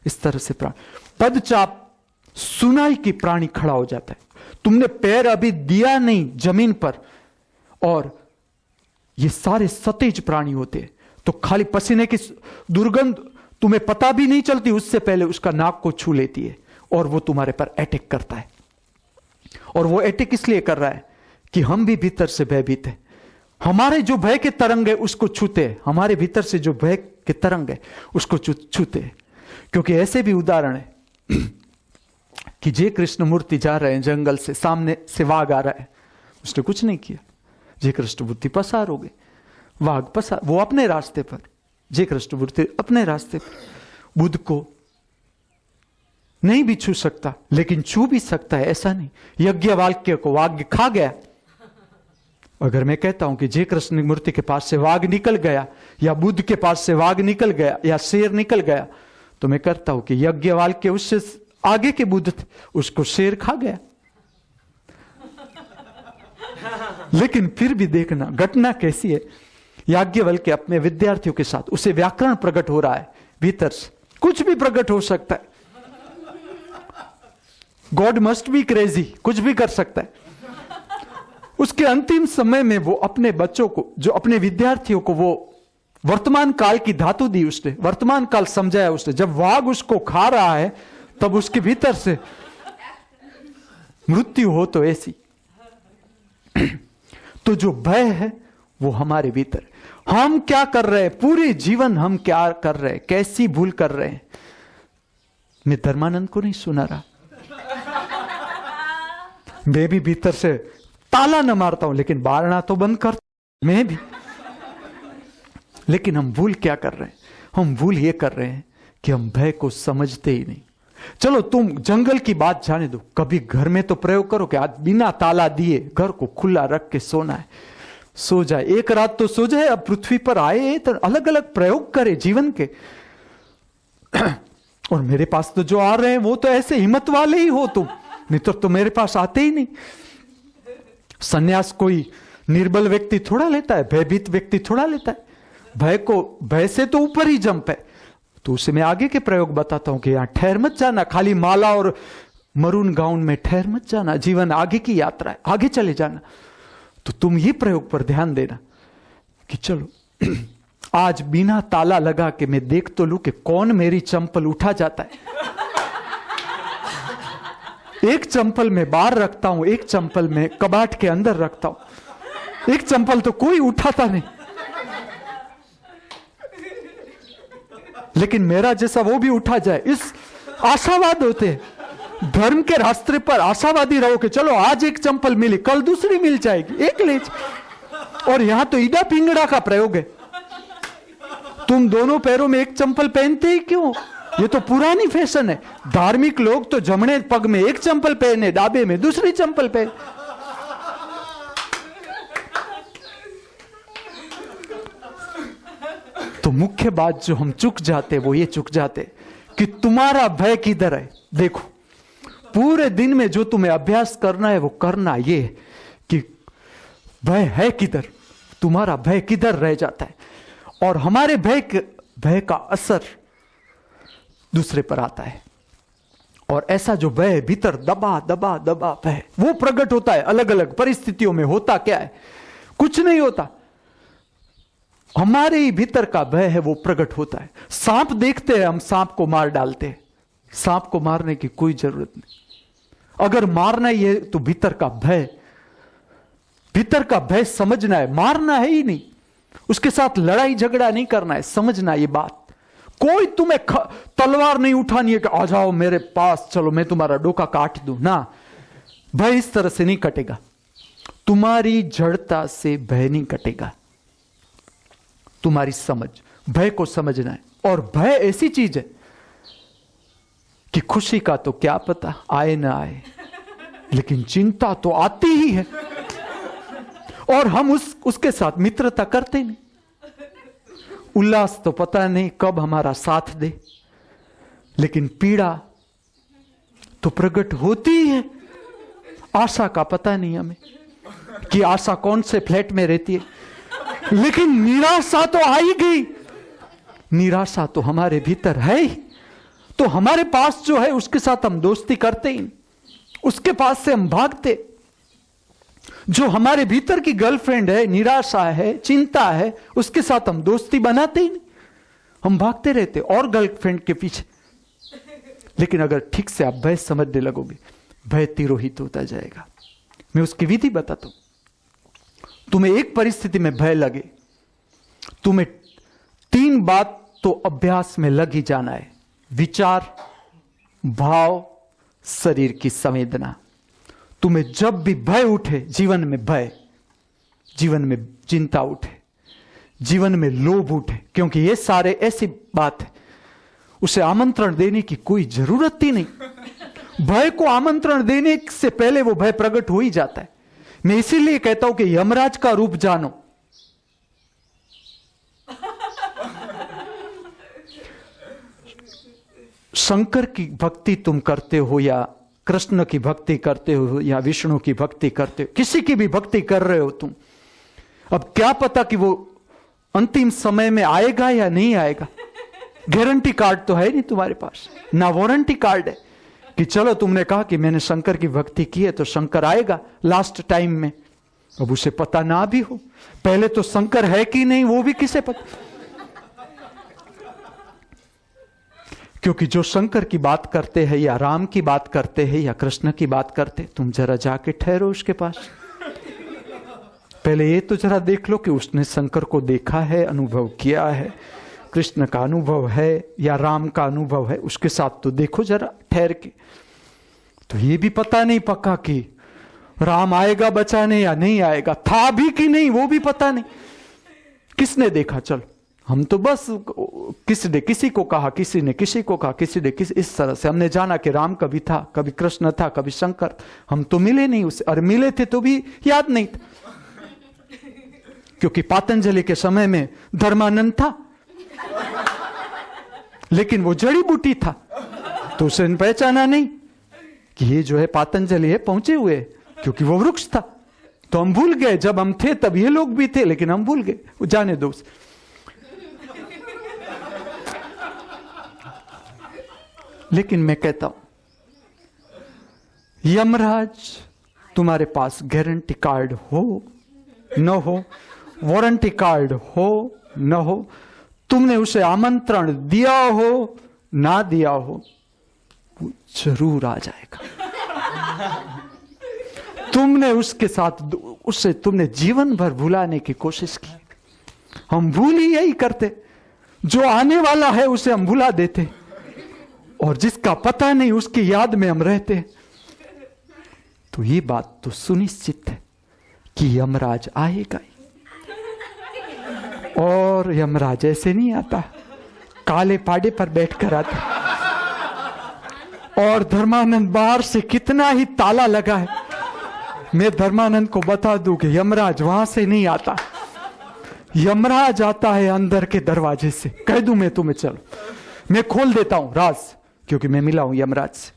इस तरह से प्राणी पदचाप सुनाई की प्राणी खड़ा हो जाता है। तुमने पैर अभी दिया नहीं जमीन पर और ये सारे सतेज प्राणी होते हैं, तो खाली पसीने की दुर्गंध तुम्हें पता भी नहीं चलती, उससे पहले उसका नाक को छू लेती है और वो तुम्हारे पर अटैक करता है। और वो अटैक इसलिए कर रहा है कि हम भी भीतर से भयभीत है, हमारे जो भय के तरंग है उसको छूते हैं, हमारे भीतर से जो भय के तरंग है उसको छूते हैं। क्योंकि ऐसे भी उदाहरण है कि जय कृष्ण मूर्ति जा रहे हैं जंगल से, सामने से वाघ आ रहा है, उसने कुछ नहीं किया, जय कृष्ण मूर्ति पसार हो गई, वाघ पसार, वो अपने रास्ते पर, जय कृष्ण मूर्ति अपने रास्ते पर। बुद्ध को नहीं भी छू सकता लेकिन छू भी सकता है, ऐसा नहीं। यज्ञवाल्क्य को वाघ खा गया। अगर मैं कहता हूं कि जय कृष्ण मूर्ति के पास से वाघ निकल गया या बुद्ध के पास से वाघ निकल गया या शेर निकल गया, तो मैं कहता हूं कि यज्ञवाल्क्य उससे आगे के बुद्ध थे, उसको शेर खा गया। लेकिन फिर भी देखना घटना कैसी है। याज्ञवल्क्य अपने विद्यार्थियों के साथ, उसे व्याकरण प्रकट हो रहा है भीतर से, कुछ भी प्रकट हो सकता है। गॉड मस्ट बी क्रेजी, कुछ भी कर सकता है। उसके अंतिम समय में वो अपने बच्चों को, जो अपने विद्यार्थियों को, वो वर्तमान काल की धातु दी उसने, वर्तमान काल समझाया उसने। जब वाघ उसको खा रहा है तब उसके भीतर से मृत्यु हो तो ऐसी। तो जो भय है वो हमारे भीतर। हम क्या कर रहे हैं पूरे जीवन, हम क्या कर रहे हैं, कैसी भूल कर रहे हैं। मैं धर्मानंद को नहीं सुना रहा, मैं भी भीतर से ताला न मारता हूं लेकिन बारना तो बंद कर, मैं भी। लेकिन हम भूल क्या कर रहे हैं, हम भूल ये कर रहे हैं कि हम भय को समझते ही नहीं। चलो तुम जंगल की बात जाने दो, कभी घर में तो प्रयोग करो कि आज बिना ताला दिए घर को खुला रख के सोना है, सो जाए, एक रात तो सो जाए। अब पृथ्वी पर आए तो अलग अलग प्रयोग करे जीवन के। और मेरे पास तो जो आ रहे हैं वो तो ऐसे हिम्मत वाले ही हो तुम, नहीं तो मेरे पास आते ही नहीं। सन्यास कोई निर्बल व्यक्ति थोड़ा लेता है, भयभीत व्यक्ति थोड़ा लेता है। भय से तो ऊपर ही जंप है। तो उसे मैं आगे के प्रयोग बताता हूं कि यहां ठहर मत जाना, खाली माला और मरून गाउन में ठहर मत जाना, जीवन आगे की यात्रा है, आगे चले जाना। तो तुम ये प्रयोग पर ध्यान देना कि चलो आज बिना ताला लगा के मैं देख तो लूं कि कौन मेरी चंपल उठा जाता है। एक चंपल मैं बाहर रखता हूं, एक चंपल मैं कबाट के अंदर रखता हूं, एक चंपल तो कोई उठाता नहीं। लेकिन मेरा जैसा वो भी उठा जाए, इस आशावाद होते हैं। धर्म के रास्ते पर आशावादी रहो कि चलो आज एक चंपल मिली, कल दूसरी मिल जाएगी, एक ले। और यहां तो ईदा पिंगड़ा का प्रयोग है। तुम दोनों पैरों में एक चंपल पहनते ही क्यों? ये तो पुरानी फैशन है। धार्मिक लोग तो जमणे पग में एक चंपल पहने, डाबे में दूसरी चंपल पहने। तो मुख्य बात जो हम चुक जाते वो ये चुक जाते कि तुम्हारा भय किधर है। देखो पूरे दिन में जो तुम्हें अभ्यास करना है वो करना ये कि भय है किधर, तुम्हारा भय किधर रह जाता है। और हमारे भय का असर दूसरे पर आता है और ऐसा जो भय भीतर दबा दबा दबा भय, वो प्रकट होता है अलग अलग परिस्थितियों में। होता क्या है? कुछ नहीं होता, हमारे ही भीतर का भय है वो प्रकट होता है। सांप देखते हैं हम, सांप को मार डालते हैं। सांप को मारने की कोई जरूरत नहीं। अगर मारना ही है तो भीतर का भय, भीतर का भय समझना है, मारना है ही नहीं, उसके साथ लड़ाई झगड़ा नहीं करना है, समझना ये बात। कोई तुम्हें तलवार नहीं उठानी है कि आ जाओ मेरे पास, चलो मैं तुम्हारा डोका काट दूं ना। भय इस तरह से नहीं कटेगा, तुम्हारी जड़ता से भय नहीं कटेगा, तुम्हारी समझ। भय को समझना है। और भय ऐसी चीज है कि खुशी का तो क्या पता आए ना आए, लेकिन चिंता तो आती ही है, और हम उसके साथ मित्रता करते नहीं। उल्लास तो पता नहीं कब हमारा साथ दे, लेकिन पीड़ा तो प्रकट होती है। आशा का पता नहीं हमें कि आशा कौन से फ्लैट में रहती है, लेकिन निराशा तो आ ही गई। निराशा तो हमारे भीतर है ही, तो हमारे पास जो है उसके साथ हम दोस्ती करते ही, उसके पास से हम भागते। जो हमारे भीतर की गर्लफ्रेंड है, निराशा है, चिंता है, उसके साथ हम दोस्ती बनाते ही नहीं, हम भागते रहते और गर्लफ्रेंड के पीछे। लेकिन अगर ठीक से आप भय समझने लगोगे, भय तिरोहित होता जाएगा। मैं उसकी विधि बताता हूं। तुम्हें एक परिस्थिति में भय लगे, तुम्हें 3 बात तो अभ्यास में लग ही जाना है। विचार, भाव, शरीर की संवेदना। तुम्हें जब भी भय उठे, जीवन में भय, जीवन में चिंता उठे, जीवन में लोभ उठे, क्योंकि ये सारे ऐसी बात है, उसे आमंत्रण देने की कोई जरूरत ही नहीं। भय को आमंत्रण देने से पहले वो भय प्रकट हो ही जाता है। मैं इसीलिए कहता हूं कि यमराज का रूप जानो। शंकर की भक्ति तुम करते हो या कृष्ण की भक्ति करते हो या विष्णु की भक्ति करते हो, किसी की भी भक्ति कर रहे हो तुम, अब क्या पता कि वो अंतिम समय में आएगा या नहीं आएगा। गारंटी कार्ड तो है नहीं तुम्हारे पास, ना वारंटी कार्ड है कि चलो तुमने कहा कि मैंने शंकर की भक्ति की है तो शंकर आएगा लास्ट टाइम में। अब उसे पता ना भी हो, पहले तो शंकर है कि नहीं वो भी किसे पता। क्योंकि जो शंकर की बात करते हैं या राम की बात करते हैं या कृष्ण की बात करते, तुम जरा जाके ठहरो उसके पास। पहले ये तो जरा देख लो कि उसने शंकर को देखा है, अनुभव किया है, कृष्ण का अनुभव है या राम का अनुभव है, उसके साथ तो देखो जरा ठहर के। तो ये भी पता नहीं पक्का कि राम आएगा बचाने या नहीं आएगा, था भी कि नहीं वो भी पता नहीं। किसने देखा? चलो हम तो बस किसी ने किसी को कहा, किसी ने किसी को कहा, किसी ने किसी, इस तरह से हमने जाना कि राम कभी था, कभी कृष्ण था, कभी शंकर। हम तो मिले नहीं उसे, और मिले थे तो भी याद नहीं था, क्योंकि पातंजलि के समय में धर्मानंद था, लेकिन वो जड़ी बूटी था, तो उसे पहचाना नहीं कि ये जो है पातंजलि है, पहुंचे हुए, क्योंकि वो वृक्ष था। तो हम भूल गए, जब हम थे तब ये लोग भी थे, लेकिन हम भूल गए, वो जाने दो उसे। लेकिन मैं कहता हूं, यमराज तुम्हारे पास गारंटी कार्ड हो न हो, वारंटी कार्ड हो न हो, तुमने उसे आमंत्रण दिया हो ना दिया हो, वो जरूर आ जाएगा। तुमने उसके साथ, उससे तुमने जीवन भर भुलाने की कोशिश की। हम भूल ही यही करते, जो आने वाला है उसे हम भुला देते, और जिसका पता नहीं उसकी याद में हम रहते। तो ये बात तो सुनिश्चित है कि यमराज आएगा ही। और यमराज ऐसे नहीं आता, काले पाड़े पर बैठकर आता। और धर्मानंद बाहर से कितना ही ताला लगा है, मैं धर्मानंद को बता दूं कि यमराज वहां से नहीं आता, यमराज आता है अंदर के दरवाजे से। कह दूं मैं तुम्हें, चलो मैं खोल देता हूं राज, क्योंकि मैं मिला हूं यमराज से।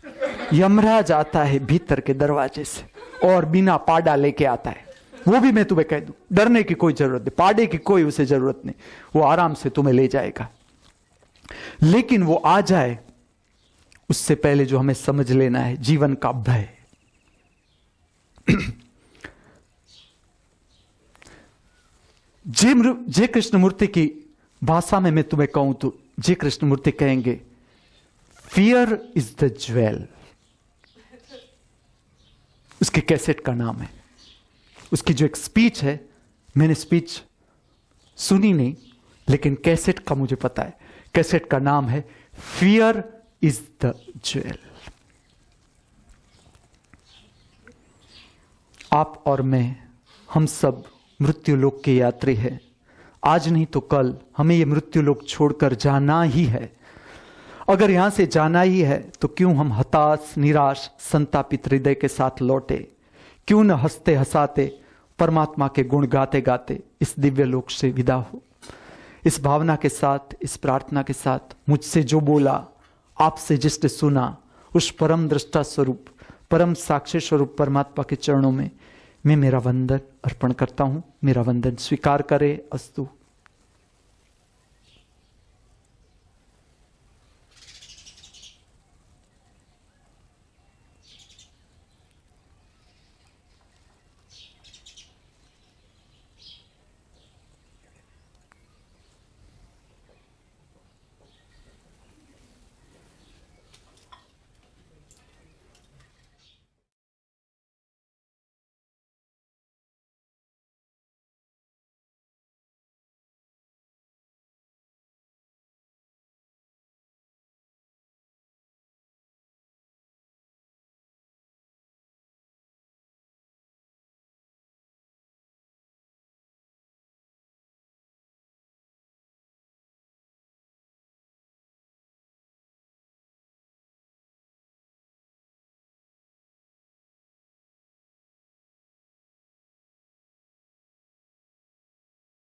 यमराज आता है भीतर के दरवाजे से, और बिना पाड़ा लेके आता है। वो भी मैं तुम्हें कह दूं, डरने की कोई जरूरत नहीं, पाड़े की कोई उसे जरूरत नहीं, वो आराम से तुम्हें ले जाएगा। लेकिन वो आ जाए उससे पहले जो हमें समझ लेना है, जीवन का भय। जय कृष्णमूर्ति की भाषा में मैं तुम्हें कहूं तो जय कृष्णमूर्ति कहेंगे, फियर इज द ज्वेल। उसके कैसेट का नाम है। उसकी जो एक स्पीच है, मैंने स्पीच सुनी नहीं, लेकिन कैसेट का मुझे पता है। कैसेट का नाम है फियर इज द ज्वेल। आप और मैं, हम सब मृत्यु लोक के यात्री हैं। आज नहीं तो कल हमें यह मृत्यु लोक छोड़कर जाना ही है। अगर यहां से जाना ही है तो क्यों हम हताश, निराश, संतापित हृदय के साथ लौटे? क्यों न हंसते हंसाते, परमात्मा के गुण गाते गाते इस दिव्य लोक से विदा हो? इस भावना के साथ, इस प्रार्थना के साथ, मुझसे जो बोला, आपसे जिसने सुना, उस परम दृष्टा स्वरूप, परम साक्षी स्वरूप परमात्मा के चरणों में मैं मेरा वंदन अर्पण करता हूं। मेरा वंदन स्वीकार करे। अस्तु।